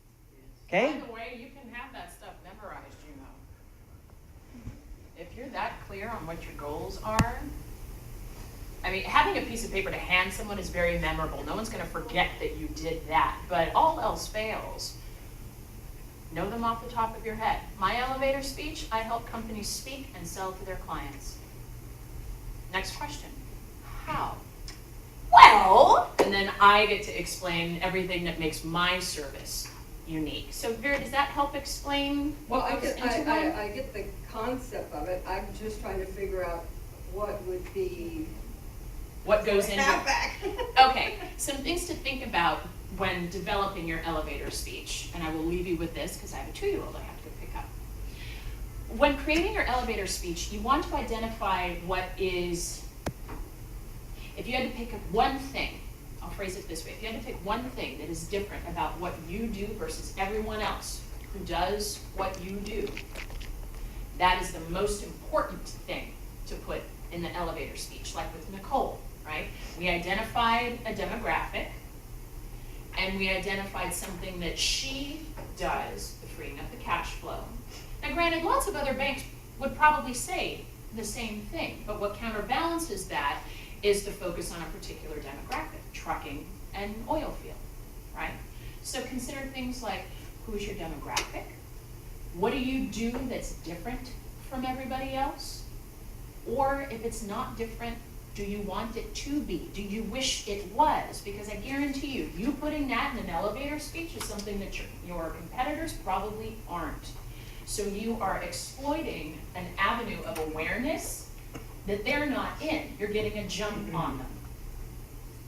okay? By the way, you can have that stuff memorized, you know. If you're that clear on what your goals are, I mean, having a piece of paper to hand someone is very memorable. No one's going to forget that you did that. But all else fails, know them off the top of your head. My elevator speech, I help companies speak and sell to their clients. Next question. How? Well, and then I get to explain everything that makes my service unique. So Vera, does that help explain Well, what I goes get, into one? I get the concept of it, I'm just trying to figure out what would be. What goes into Halfback. Okay, some things to think about when developing your elevator speech, and I will leave you with this because I have a 2-year-old I have to go pick up. When creating your elevator speech, you want to identify what is, if you had to pick up one thing, I'll phrase it this way, if you had to pick one thing that is different about what you do versus everyone else who does what you do, that is the most important thing to put in the elevator speech, like with Nicole, right? We identified a demographic, and we identified something that she does, the freeing up the cash flow. Now granted, lots of other banks would probably say the same thing, but what counterbalances that is the focus on a particular demographic, trucking and oil field, right? So consider things like, who's your demographic? What do you do that's different from everybody else? Or if it's not different, do you want it to be? Do you wish it was? Because I guarantee you, you putting that in an elevator speech is something that your competitors probably aren't. So you are exploiting an avenue of awareness that they're not in. You're getting a jump on them.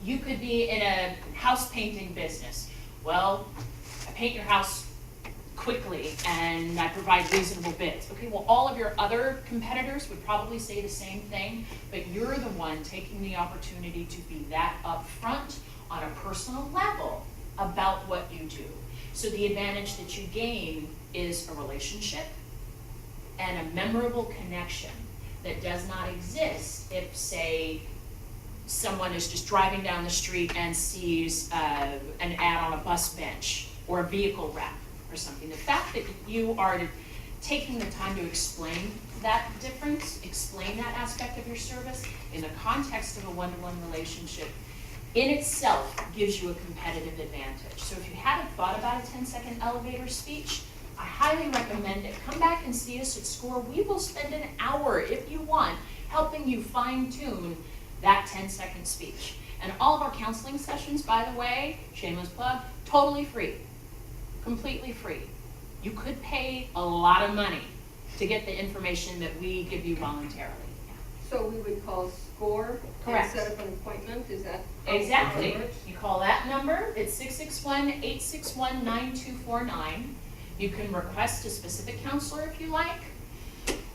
You could be in a house painting business. Well, I paint your house quickly and I provide reasonable bids. Okay, well, all of your other competitors would probably say the same thing, but you're the one taking the opportunity to be that upfront on a personal level about what you do. So the advantage that you gain is a relationship and a memorable connection that does not exist if, say, someone is just driving down the street and sees an ad on a bus bench or a vehicle wrap or something. The fact that you are taking the time to explain that difference, explain that aspect of your service in the context of a one-to-one relationship in itself gives you a competitive advantage. So if you haven't thought about a 10-second elevator speech, I highly recommend it. Come back and see us at SCORE. We will spend an hour, if you want, helping you fine-tune that 10-second speech. And all of our counseling sessions, by the way, shameless plug, totally free, completely free. You could pay a lot of money to get the information that we give you voluntarily. So we would call SCORE Correct. and set up an appointment, is that? Exactly. You call that number, it's 661-861-9249. You can request a specific counselor if you like,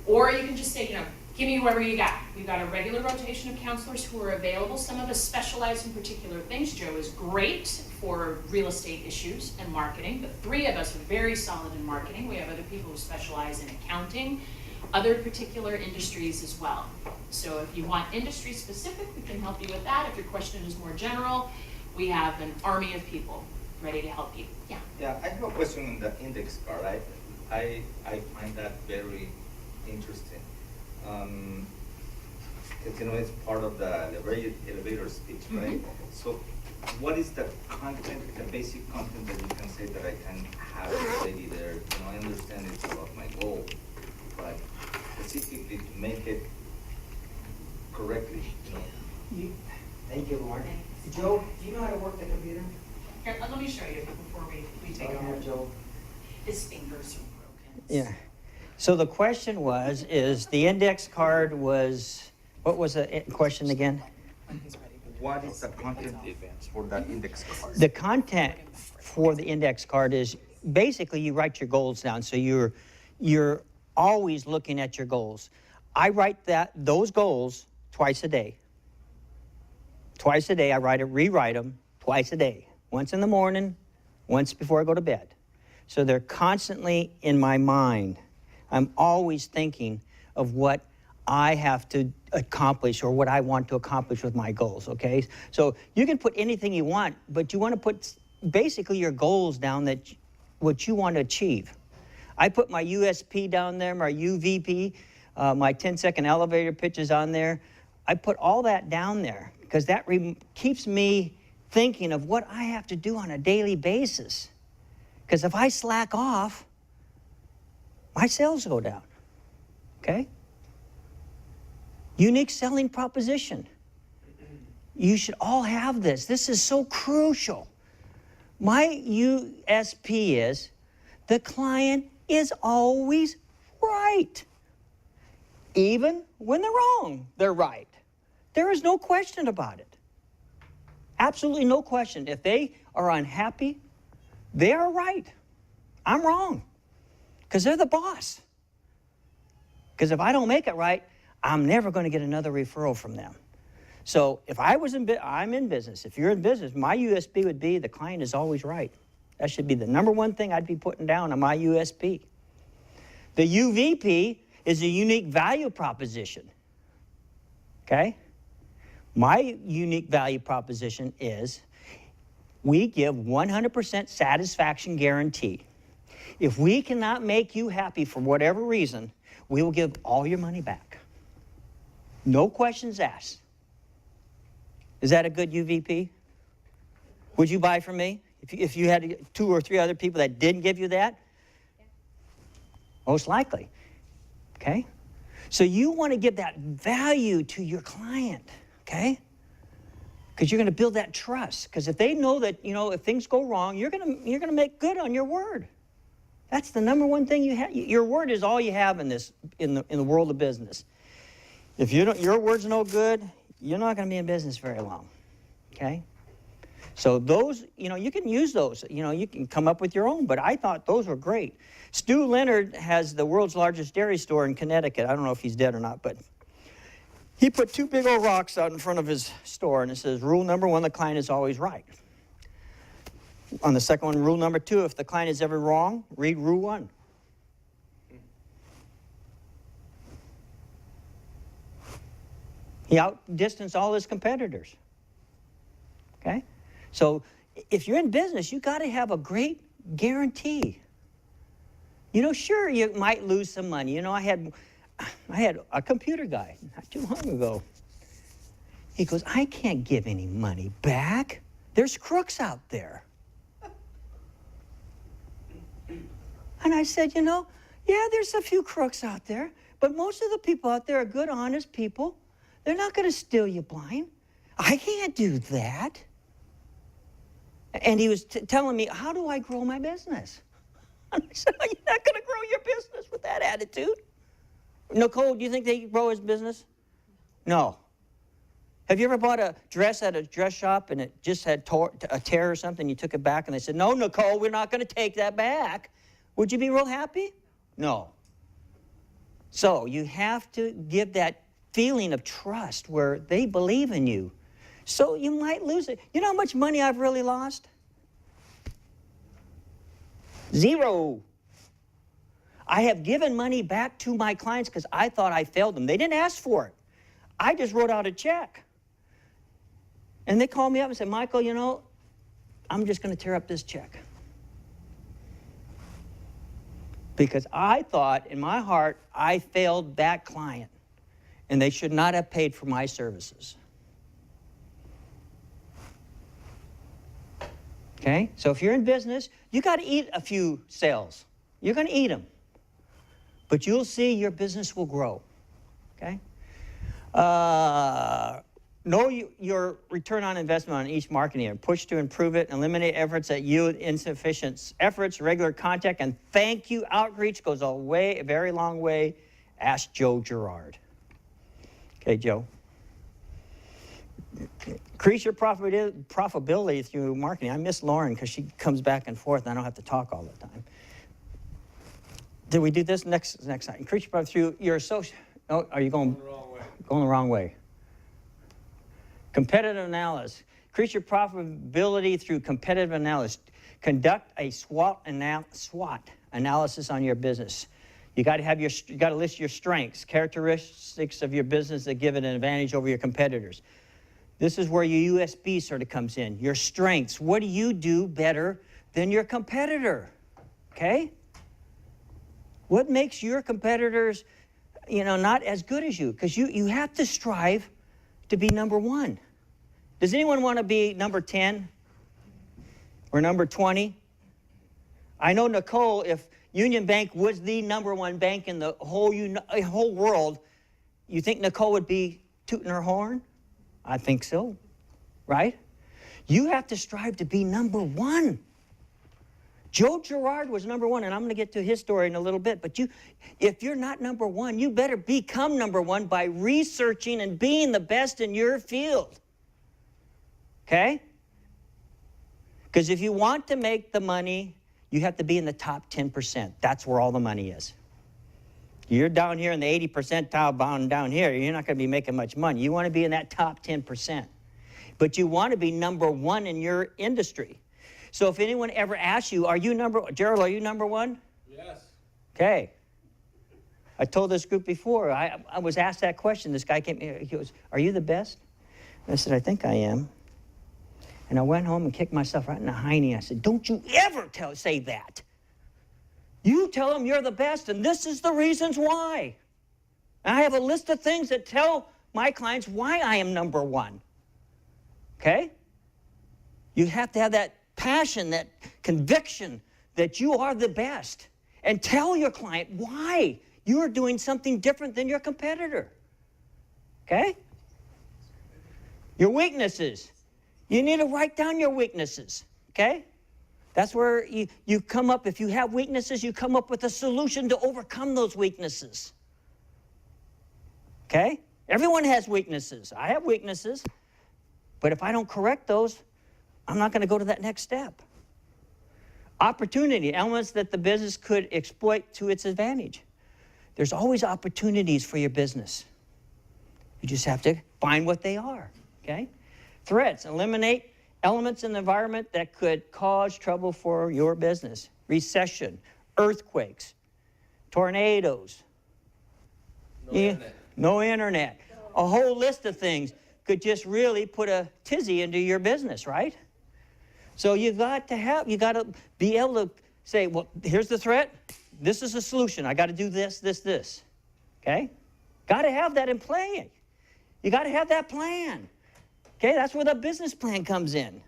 or you can just say, give me whoever you got. We've got a regular rotation of counselors who are available. Some of us specialize in particular things. Joe is great for real estate issues and marketing. The three of us are very solid in marketing. We have other people who specialize in accounting, other particular industries as well. So if you want industry specific, we can help you with that. If your question is more general, we have an army of people ready to help you. Yeah. Yeah, I have a question on the index card. I find that very interesting. Because, it's part of the elevator speech, right? So what is the content, the basic content that you can say that I can have already there? I understand it's about my goal, but specifically to make it correctly, Thank you, Lauren. Joe, do you know how to work the computer? Here, let me show you before we take Go ahead, over. Joe. His fingers are broken. Yeah. So the question is the index card was, what was the question again? what is the content for that index card? The content for the index card is basically you write your goals down. So you're always looking at your goals. I write those goals twice a day. Twice a day, I rewrite them twice a day. Once in the morning, once before I go to bed. So they're constantly in my mind. I'm always thinking of what I have to accomplish or what I want to accomplish with my goals, okay? So you can put anything you want, but you want to put basically your goals down, what you want to achieve. I put my USP down there, my UVP, my 10-second elevator pitch is on there. I put all that down there because that keeps me thinking of what I have to do on a daily basis. Because if I slack off, my sales go down, okay? Unique selling proposition. You should all have this. This is so crucial. My USP is the client is always right. Even when they're wrong, they're right. There is no question about it. Absolutely no question. If they are unhappy, they are right. I'm wrong. Because they're the boss. Because if I don't make it right, I'm never going to get another referral from them. So if I was I'm in business. If you're in business, my USP would be the client is always right. That should be the number one thing I'd be putting down on my USP. The UVP is a unique value proposition. Okay? My unique value proposition is we give 100% satisfaction guarantee. If we cannot make you happy for whatever reason, we will give all your money back. No questions asked. Is that a good UVP? Would you buy from me? If you had 2 or 3 other people that didn't give you that? Most likely. Okay? So you want to give that value to your client, okay? Because you're going to build that trust. Because if they know that, if things go wrong, you're going to make good on your word. That's the number one thing you have. Your word is all you have in the world of business. If your word's no good, you're not going to be in business very long, okay? So those, you can use those. You can come up with your own, but I thought those were great. Stu Leonard has the world's largest dairy store in Connecticut. I don't know if he's dead or not, but he put 2 big old rocks out in front of his store, and it says, rule number 1, the client is always right. On the second one, rule number 2, if the client is ever wrong, read rule 1. He outdistanced all his competitors. Okay? So if you're in business, you got to have a great guarantee. Sure, you might lose some money. I had a computer guy not too long ago. He goes, I can't give any money back. There's crooks out there. And I said, yeah, there's a few crooks out there, but most of the people out there are good, honest people. They're not going to steal you blind. I can't do that. And he was telling me, how do I grow my business? And I said, you're not going to grow your business with that attitude. Nicole, do you think they grow his business? No. Have you ever bought a dress at a dress shop and it just had a tear or something? You took it back and they said, no, Nicole, we're not going to take that back. Would you be real happy? No. So you have to give that feeling of trust where they believe in you. So you might lose it. You know how much money I've really lost? 0. I have given money back to my clients because I thought I failed them. They didn't ask for it. I just wrote out a check. And they called me up and said, Michael, I'm just going to tear up this check. Because I thought in my heart I failed that client. And they should not have paid for my services. Okay? So if you're in business, you got to eat a few sales. You're going to eat them. But you'll see your business will grow. Okay? Know your return on investment on each marketing and push to improve it. Eliminate efforts that yield insufficient efforts. Regular contact and thank you outreach goes a very long way. Ask Joe Girard. Okay, Joe. Increase your profitability through marketing. I miss Lauren because she comes back and forth and I don't have to talk all the time. Did we do this next time? Increase your profit through your social. Oh, are you going the wrong way? Going the wrong way. Competitive analysis. Increase your profitability through competitive analysis. Conduct a SWOT analysis on your business. You got to list your strengths, characteristics of your business that give it an advantage over your competitors. This is where your USB sort of comes in. Your strengths. What do you do better than your competitor? Okay? What makes your competitors, not as good as you? Because you have to strive to be number 1. Does anyone want to be number 10 or number 20? I know, Nicole, if Union Bank was the number 1 bank in the whole world, you think Nicole would be tooting her horn? I think so, right? You have to strive to be number 1. Joe Girard was number 1, and I'm going to get to his story in a little bit, but if you're not number 1, you better become number 1 by researching and being the best in your field. Okay? Because if you want to make the money, you have to be in the top 10%. That's where all the money is. You're down here in the 80 percentile bound down here, you're not going to be making much money. You want to be in that top 10%. But you want to be number 1 in your industry. So if anyone ever asks you, Gerald, are you number 1? Yes. Okay. I told this group before, I was asked that question. This guy came, he goes, are you the best? And I said, I think I am. And I went home and kicked myself right in the hiney. I said, don't you ever say that. You tell them you're the best, and this is the reasons why. And I have a list of things that tell my clients why I am number 1. Okay? You have to have that passion, that conviction that you are the best. And tell your client why you're doing something different than your competitor. Okay? Your weaknesses. You need to write down your weaknesses. Okay? That's where you come up, if you have weaknesses, you come up with a solution to overcome those weaknesses. Okay? Everyone has weaknesses. I have weaknesses. But if I don't correct those, I'm not going to go to that next step. Opportunity, elements that the business could exploit to its advantage. There's always opportunities for your business. You just have to find what they are, okay? Threats, eliminate elements in the environment that could cause trouble for your business. Recession, earthquakes, tornadoes. No internet. A whole list of things could just really put a tizzy into your business, right? So you got to be able to say, well, here's the threat. This is the solution. I got to do this, this. Okay? Got to have that in play. You got to have that plan. Okay? That's where the business plan comes in.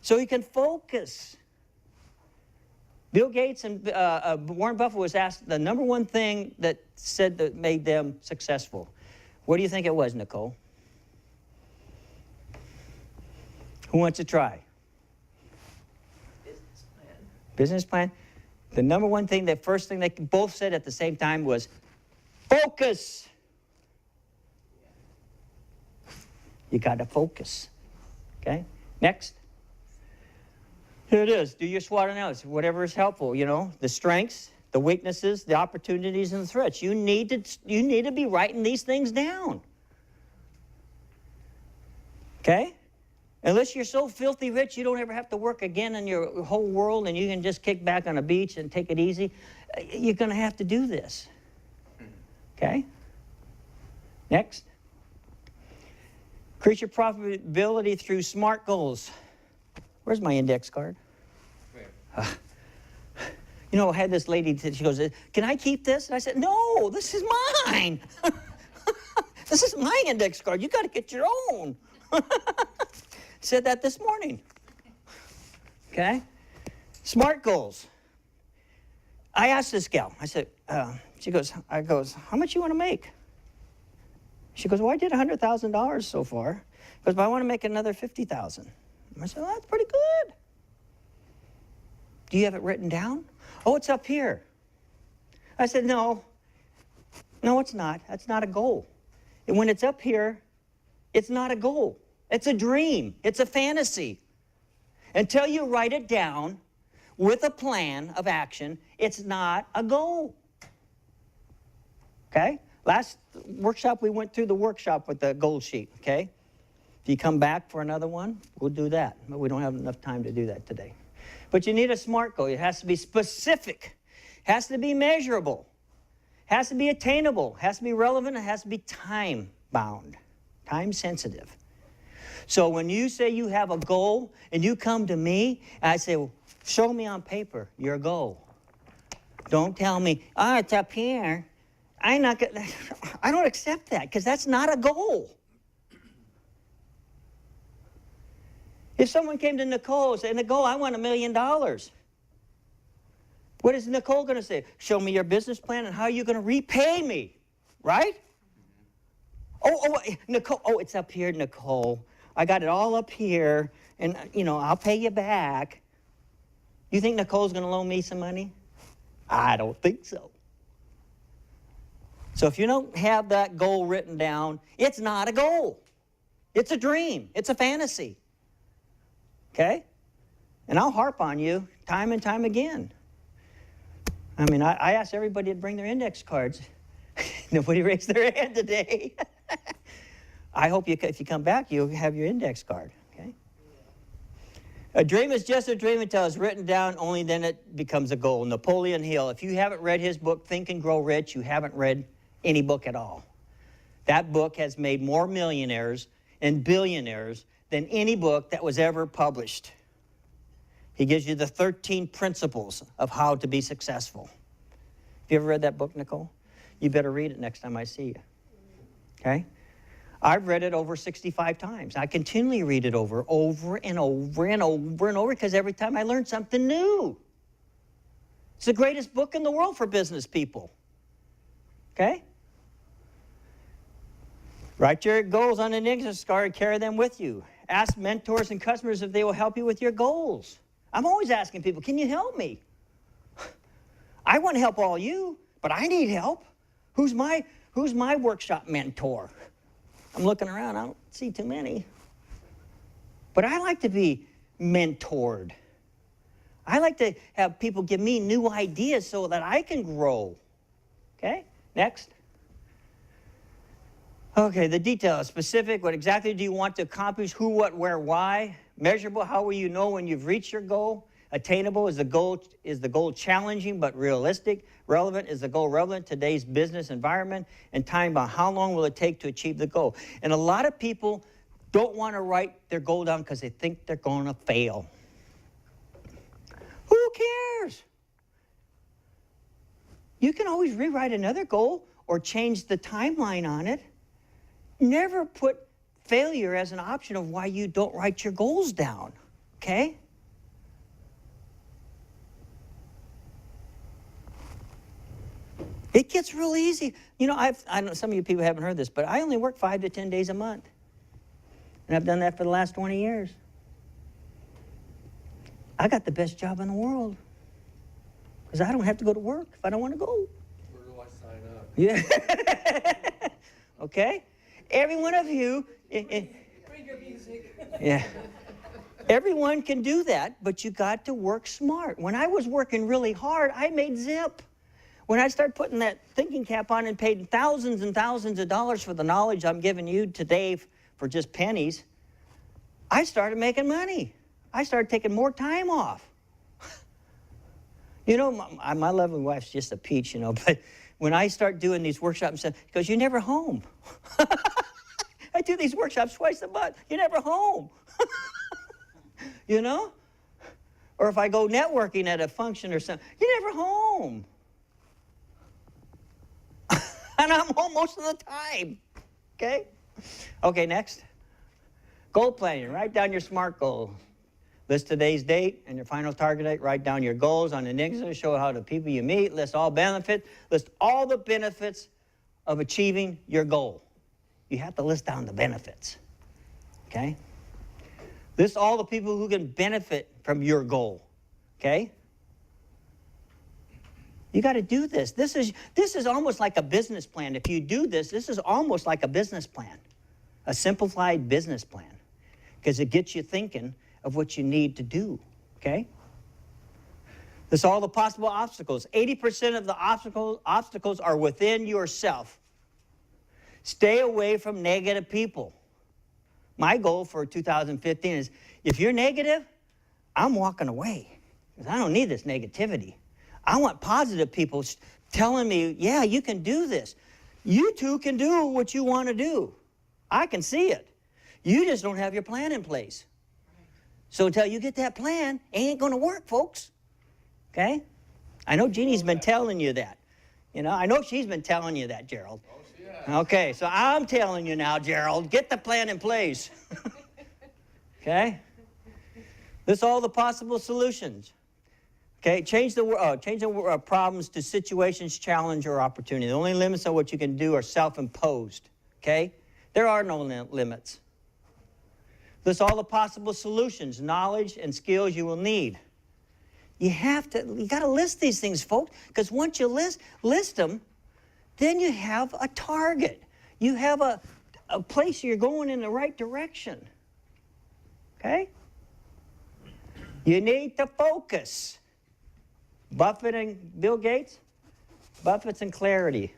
So you can focus. Bill Gates and Warren Buffett was asked the number one thing that made them successful. What do you think it was, Nicole? Who wants to try? Business plan. Business plan? The number one thing, the first thing they both said at the same time was, focus. You got to focus. Okay? Next. Here it is. Do your SWOT analysis. Whatever is helpful, you know. The strengths, the weaknesses, the opportunities, and the threats. You need to be writing these things down. Okay? Unless you're so filthy rich you don't ever have to work again in your whole world and you can just kick back on a beach and take it easy, you're going to have to do this. Okay? Next. Increase your profitability through SMART goals. Where's my index card? You know, I had this lady, she goes, can I keep this? And I said, no, this is mine. This is my index card. You got to get your own. Said that this morning. Okay? SMART goals. I asked this gal, I said, she goes, how much you want to make? She goes, well, I did $100,000 so far. Because but I want to make another $50,000. I said, well, that's pretty good. Do you have it written down? Oh, it's up here. I said, no, it's not. That's not a goal. And when it's up here, it's not a goal. It's a dream. It's a fantasy. Until you write it down with a plan of action, it's not a goal. Okay? Last workshop, we went through the workshop with the goal sheet, okay? If you come back for another one, we'll do that. But we don't have enough time to do that today. But you need a SMART goal. It has to be specific. It has to be measurable. It has to be attainable. It has to be relevant. It has to be time-bound, time-sensitive. So when you say you have a goal and you come to me, and I say, well, show me on paper your goal. Don't tell me, oh, it's up here. I don't accept that because that's not a goal. If someone came to Nicole and said, Nicole, I want $1 million. What is Nicole going to say? Show me your business plan and how you're going to repay me, right? Nicole, it's up here, Nicole. I got it all up here, and, you know, I'll pay you back. You think Nicole's going to loan me some money? I don't think so. So if you don't have that goal written down, it's not a goal. It's a dream. It's a fantasy. Okay? And I'll harp on you time and time again. I mean, I asked everybody to bring their index cards. Nobody raised their hand today. I hope if you come back, you'll have your index card. Okay? A dream is just a dream until it's written down, only then it becomes a goal. Napoleon Hill, if you haven't read his book, Think and Grow Rich, you haven't read any book at all. That book has made more millionaires and billionaires than any book that was ever published. He gives you the 13 principles of how to be successful. Have you ever read that book, Nicole? You better read it next time I see you. Okay? I've read it over 65 times. I continually read it over and over and over because every time I learn something new. It's the greatest book in the world for business people. Okay? Write your goals on an index card and carry them with you. Ask mentors and customers if they will help you with your goals. I'm always asking people, can you help me? I want to help all you, but I need help. Who's my workshop mentor? I'm looking around, I don't see too many. But I like to be mentored. I like to have people give me new ideas so that I can grow. Okay, next. Okay, the details, specific, what exactly do you want to accomplish, who, what, where, why. Measurable, how will you know when you've reached your goal. Attainable, is the goal challenging but realistic. Relevant, is the goal relevant to today's business environment. And time bound, how long will it take to achieve the goal. And a lot of people don't want to write their goal down because they think they're going to fail. Who cares? You can always rewrite another goal or change the timeline on it. Never put failure as an option of why you don't write your goals down, okay? It gets real easy. You know, I know some of you people haven't heard this, but I only work 5 to 10 days a month. And I've done that for the last 20 years. I got the best job in the world because I don't have to go to work if I don't want to go. Where do I sign up? Yeah. Okay? Every one of you, Bring your music. yeah. Everyone can do that, but you got to work smart. When I was working really hard, I made zip. When I started putting that thinking cap on and paid thousands and thousands of dollars for the knowledge I'm giving you today for just pennies, I started making money. I started taking more time off. You know, my lovely wife's just a peach, you know, but when I start doing these workshops, she goes, "You're never home." I do these workshops twice a month. You're never home. You know? Or if I go networking at a function or something, you're never home. And I'm home most of the time. Okay? Okay, next. Goal planning. Write down your SMART goals. List today's date and your final target date. Write down your goals on an Excel. Show how the people you meet. List all benefits. List all the benefits of achieving your goal. You have to list down the benefits. Okay? List all the people who can benefit from your goal. Okay? You got to do this. This is almost like a business plan. If you do this, this is almost like a business plan. A simplified business plan. Because it gets you thinking of what you need to do, okay? List all the possible obstacles. 80% of the obstacles are within yourself. Stay away from negative people. My goal for 2015 is, if you're negative, I'm walking away. Because I don't need this negativity. I want positive people telling me, yeah, you can do this. You too can do what you want to do. I can see it. You just don't have your plan in place. So until you get that plan, it ain't going to work, folks. Okay? I know Jeannie's been telling you that. You know, I know she's been telling you that, Gerald. Oh, she has. Okay, so I'm telling you now, Gerald, get the plan in place. Okay? List all the possible solutions. Okay, change the problems to situations, challenge, or opportunity. The only limits on what you can do are self-imposed. Okay? There are no limits. List all the possible solutions, knowledge, and skills you will need. You got to list these things, folks, because once you list them, then you have a target. You have a place you're going in the right direction. Okay? You need to focus. Buffett and Bill Gates, Buffett's and clarity.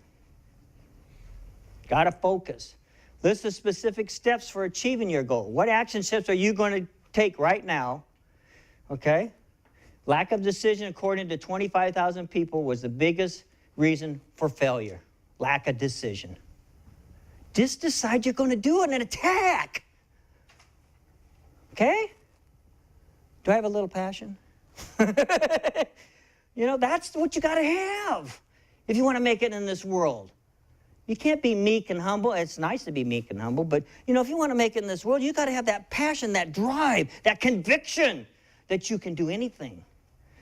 Got to focus. List the specific steps for achieving your goal. What action steps are you going to take right now? Okay? Lack of decision, according to 25,000 people, was the biggest reason for failure. Lack of decision. Just decide you're going to do it and attack. Okay? Do I have a little passion? You know, that's what you got to have if you want to make it in this world. You can't be meek and humble. It's nice to be meek and humble, but, you know, if you want to make it in this world, you got to have that passion, that drive, that conviction that you can do anything.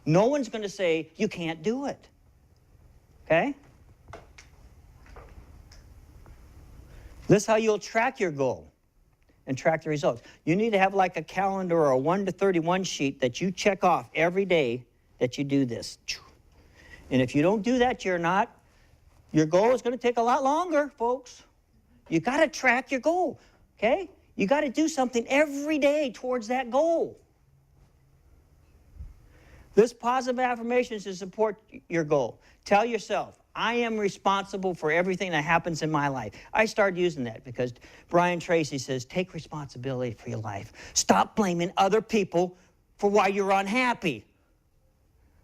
No one's going to say you can't do it. Okay? This is how you'll track your goal and track the results. You need to have like a calendar or a 1 to 31 sheet that you check off every day that you do this. And if you don't do that, your goal is going to take a lot longer, folks. You got to track your goal, okay? You got to do something every day towards that goal. This positive affirmation is to support your goal. Tell yourself, I am responsible for everything that happens in my life. I started using that because Brian Tracy says, take responsibility for your life. Stop blaming other people for why you're unhappy.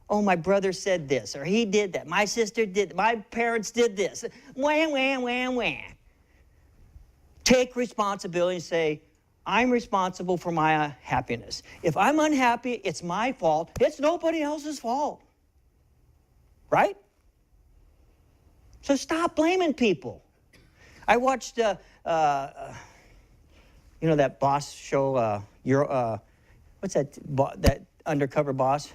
Oh, my brother said this, or he did that. My sister did, my parents did this. Wham, wham, wham, wham. Take responsibility and say, I'm responsible for my happiness. If I'm unhappy, it's my fault. It's nobody else's fault. Right? So stop blaming people. I watched, you know, that boss show, what's that, that undercover boss?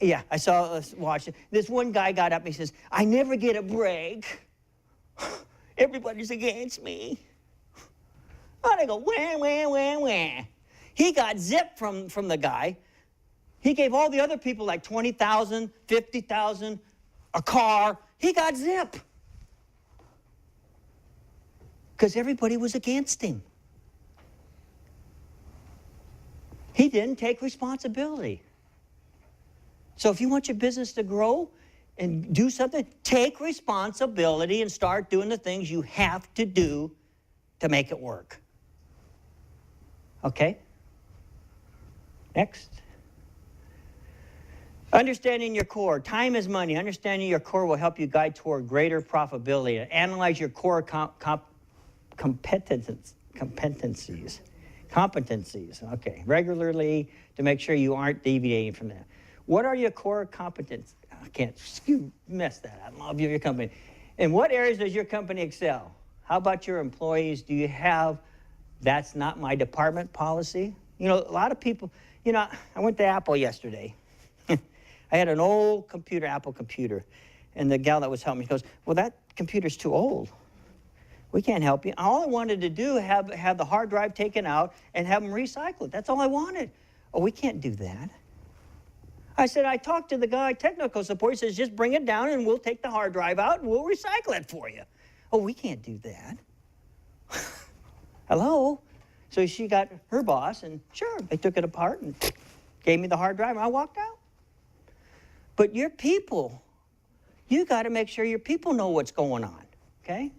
Yeah, I saw watch it. This one guy got up and he says, I never get a break. Everybody's against me. And I go, wah, wah, wah, wah. He got zipped from the guy. He gave all the other people like 20,000, 50,000, a car. He got zipped. Because everybody was against him. He didn't take responsibility. So if you want your business to grow and do something, take responsibility and start doing the things you have to do to make it work. Okay? Next. Understanding your core. Time is money. Understanding your core will help you guide toward greater profitability. Analyze your core competencies. Okay. Regularly to make sure you aren't deviating from that. What are your core competencies? I can't, you messed that up. I'll give your company. In what areas does your company excel? How about your employees? Do you have, that's not my department policy? You know, a lot of people, you know, I went to Apple yesterday. I had an old computer, Apple computer, and the gal that was helping me goes, well, that computer's too old. We can't help you. All I wanted to do have the hard drive taken out and have them recycled. That's all I wanted. Oh, we can't do that. I said, I talked to the guy, technical support. He says, just bring it down and we'll take the hard drive out and we'll recycle it for you. Oh, we can't do that. Hello? So she got her boss, and sure, they took it apart and gave me the hard drive, and I walked out. But your people, you got to make sure your people know what's going on, okay?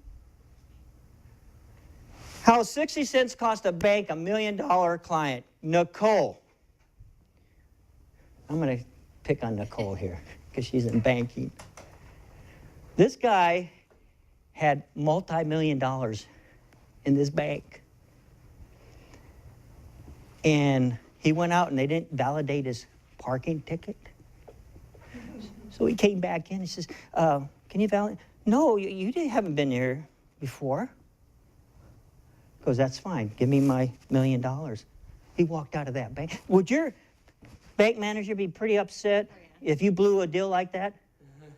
How 60 cents cost a bank $1 million client? Nicole. I'm going to pick on Nicole here because she's in banking. This guy had multi-million dollars in this bank. And he went out and they didn't validate his parking ticket. So he came back in and says, can you validate? No, you haven't been here before. He goes, that's fine. Give me my $1 million. He walked out of that bank. Would your bank manager be pretty upset if you blew a deal like that?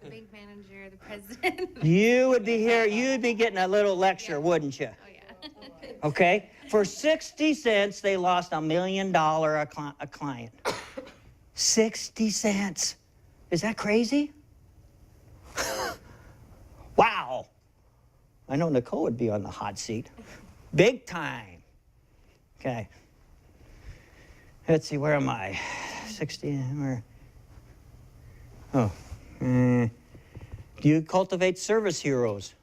The bank manager, the president. You would be here, you'd be getting a little lecture, wouldn't you? Oh, yeah. Okay? For 60 cents, they lost $1 million a client. 60 cents. Is that crazy? Wow. I know Nicole would be on the hot seat. Big time. Okay. Let's see, where am I? 60, where? Oh. Do you cultivate service heroes?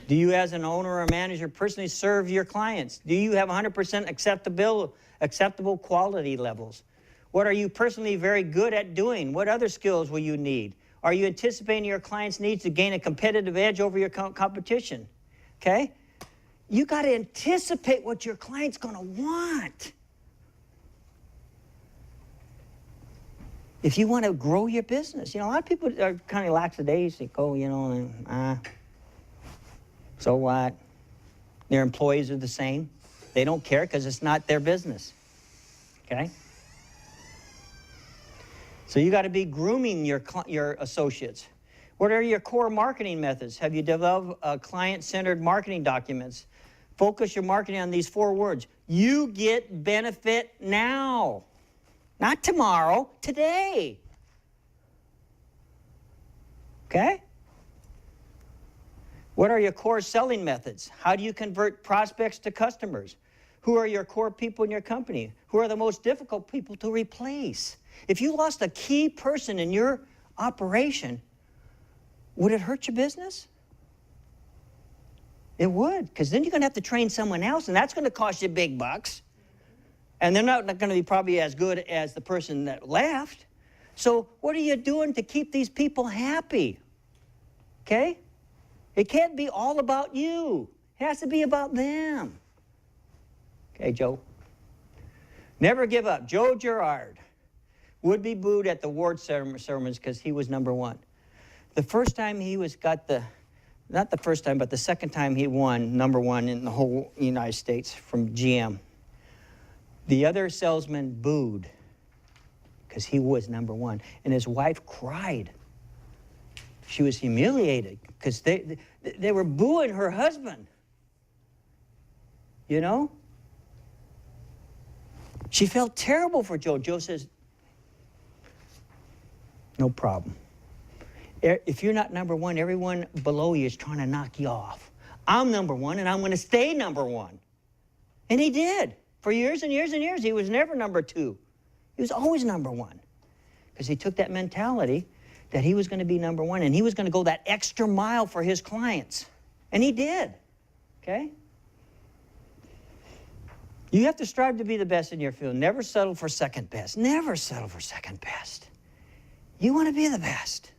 Do you, as an owner or manager, personally serve your clients? Do you have 100% acceptable quality levels? What are you personally very good at doing? What other skills will you need? Are you anticipating your clients' needs to gain a competitive edge over your competition? Okay? You got to anticipate what your client's going to want. If you want to grow your business, you know, a lot of people are kind of lackadaisical, you know, so what? Their employees are the same. They don't care because it's not their business, okay? So you got to be grooming your associates. What are your core marketing methods? Have you developed client-centered marketing documents? Focus your marketing on these 4 words. You get benefit now. Not tomorrow, today. Okay? What are your core selling methods? How do you convert prospects to customers? Who are your core people in your company? Who are the most difficult people to replace? If you lost a key person in your operation, would it hurt your business? It would, because then you're going to have to train someone else, and that's going to cost you big bucks. And they're not going to be probably as good as the person that left. So what are you doing to keep these people happy? Okay? It can't be all about you. It has to be about them. Okay, Joe. Never give up. Joe Girard would be booed at the award ceremonies because he was number one. The first time he not the first time, but the second time he won number one in the whole United States from GM, the other salesman booed because he was number one. And his wife cried. She was humiliated because they were booing her husband. You know? She felt terrible for Joe. Joe says, no problem. If you're not number one, everyone below you is trying to knock you off. I'm number one, and I'm going to stay number one. And he did. For years and years and years, he was never number two. He was always number one. Because he took that mentality that he was going to be number one, and he was going to go that extra mile for his clients. And he did. Okay? You have to strive to be the best in your field. Never settle for second best. Never settle for second best. You want to be the best.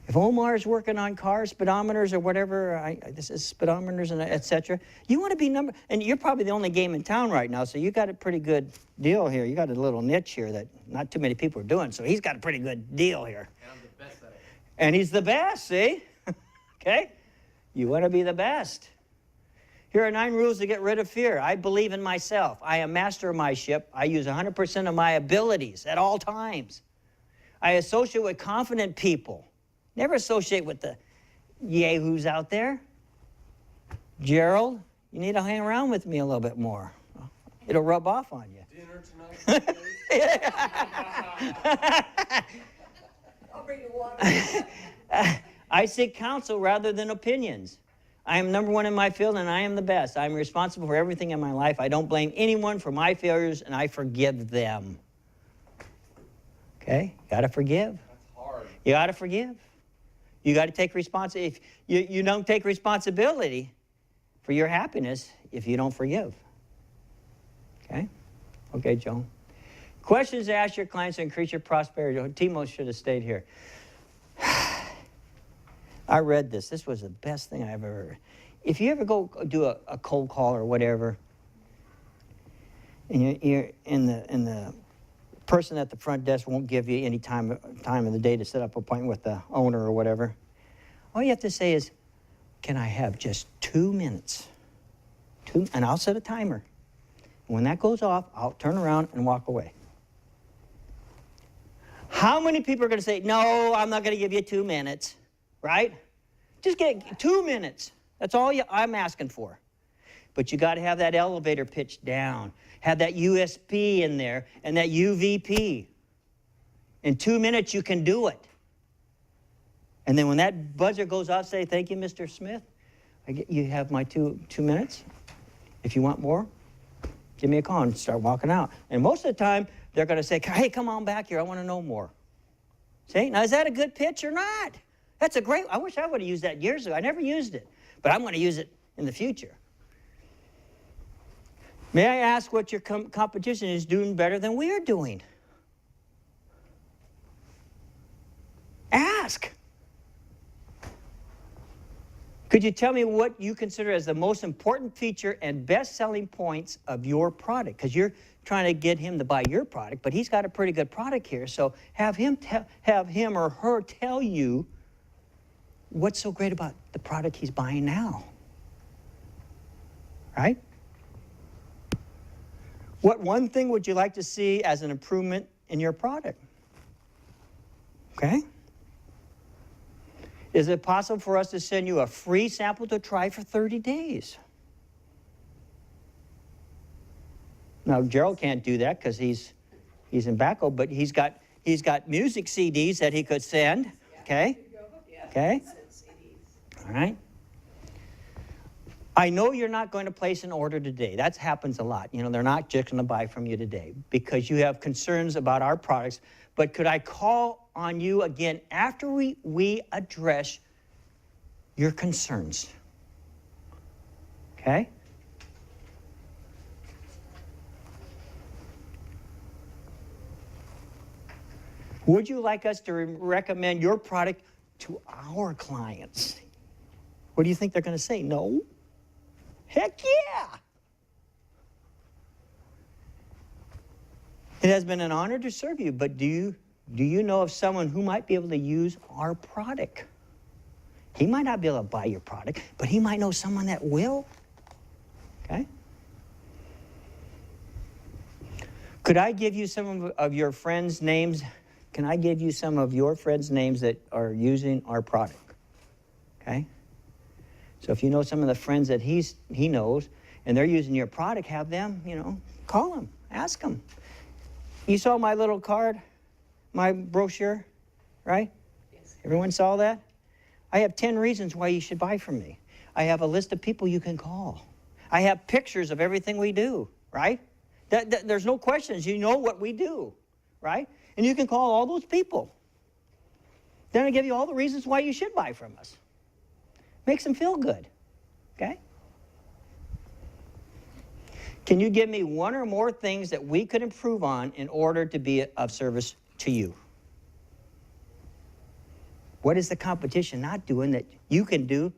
If Omar's working on cars, speedometers or whatever, this is speedometers and etc., you want to be and you're probably the only game in town right now, so you got a pretty good deal here. You got a little niche here that not too many people are doing, so he's got a pretty good deal here. And I'm the best at it. And he's the best, see? Okay? You want to be the best. Here are 9 rules to get rid of fear. I believe in myself. I am master of my ship. I use 100% of my abilities at all times. I associate with confident people. Never associate with the yahoos out there. Gerald, you need to hang around with me a little bit more. It'll rub off on you. Dinner tonight, I'll bring the water. I seek counsel rather than opinions. I am number one in my field, and I am the best. I am responsible for everything in my life. I don't blame anyone for my failures, and I forgive them. Okay? You got to forgive. that's hard. You got to forgive. You got to take responsibility. You don't take responsibility for your happiness if you don't forgive. Okay? Okay, Joe. Questions to ask your clients to increase your prosperity. Timo should have stayed here. I read this. This was the best thing I ever heard. If you ever go do a cold call or whatever, and you're in the person at the front desk won't give you any time of the day to set up an appointment with the owner or whatever, all you have to say is, can I have just 2 minutes? And I'll set a timer. And when that goes off, I'll turn around and walk away. How many people are going to say, no, I'm not going to give you 2 minutes, right? Just get 2 minutes. That's all I'm asking for. But you got to have that elevator pitched down. Have that USB in there and that UVP. In 2 minutes, you can do it. And then when that buzzer goes off, say, thank you, Mr. Smith. You have my two minutes. If you want more, give me a call and start walking out. And most of the time, they're going to say, hey, come on back here. I want to know more. See? Now, is that a good pitch or not? That's a great, I wish I would have used that years ago. I never used it. But I'm going to use it in the future. May I ask what your competition is doing better than we are doing? Ask. Could you tell me what you consider as the most important feature and best selling points of your product? Because you're trying to get him to buy your product, but he's got a pretty good product here. So have him or her tell you what's so great about the product he's buying now. Right? What one thing would you like to see as an improvement in your product? Okay? Is it possible for us to send you a free sample to try for 30 days? Now, Gerald can't do that because he's in Backo, but he's got music CDs that he could send. Okay? Okay? All right. I know you're not going to place an order today. That happens a lot. You know, they're not just going to buy from you today because you have concerns about our products. But could I call on you again after we address your concerns? Okay? Would you like us to recommend your product to our clients? What do you think they're going to say? No? Heck yeah! It has been an honor to serve you, but do you know of someone who might be able to use our product? He might not be able to buy your product, but he might know someone that will. Okay? Could I give you some of your friends' names? Can I give you some of your friends' names that are using our product? Okay? So if you know some of the friends that he knows and they're using your product, have them, you know, call them, ask them. You saw my little card, my brochure, right? Yes. Everyone saw that? I have 10 reasons why you should buy from me. I have a list of people you can call. I have pictures of everything we do, right? There's no questions. You know what we do, right? And you can call all those people. Then I give you all the reasons why you should buy from us. Makes them feel good, okay? Can you give me one or more things that we could improve on in order to be of service to you? What is the competition not doing that you can do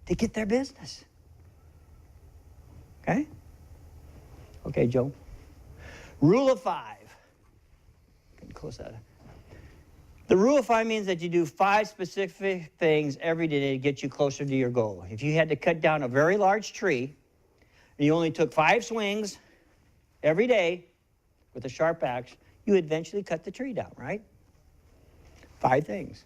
to get their business? Okay? Okay, Joe. Rule of 5. Can close that. The rule of 5 means that you do 5 specific things every day to get you closer to your goal. If you had to cut down a very large tree, and you only took 5 swings every day with a sharp axe, you eventually cut the tree down, right? 5 things.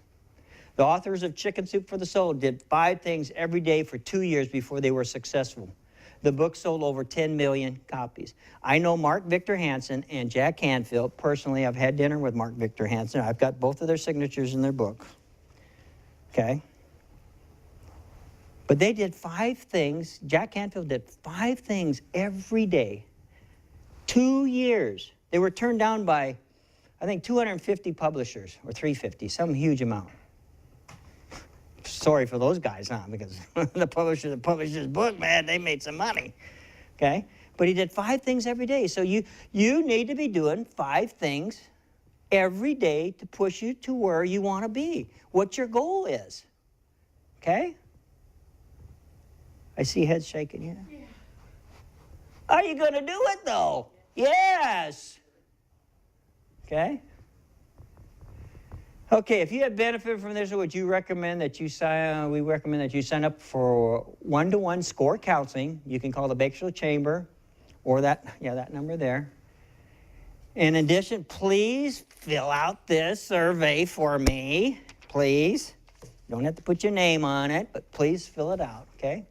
The authors of Chicken Soup for the Soul did 5 things every day for 2 years before they were successful. The book sold over 10 million copies. I know Mark Victor Hansen and Jack Canfield. Personally, I've had dinner with Mark Victor Hansen. I've got both of their signatures in their book. Okay? But they did 5 things. Jack Canfield did 5 things every day. 2 years. They were turned down by, I think, 250 publishers, or 350, some huge amount. Sorry for those guys, huh? Because the publisher that published his book, man, they made some money. Okay? But he did 5 things every day. So you need to be doing 5 things every day to push you to where you want to be, what your goal is. Okay? I see heads shaking, yeah. Yeah. Are you going to do it, though? Yes. Okay? Okay, if you have benefit from this, would you recommend that you sign, we recommend that you sign up for one-to-one score counseling. You can call the Bakersfield Chamber or that number there. In addition, please fill out this survey for me, please. You don't have to put your name on it, but please fill it out, okay?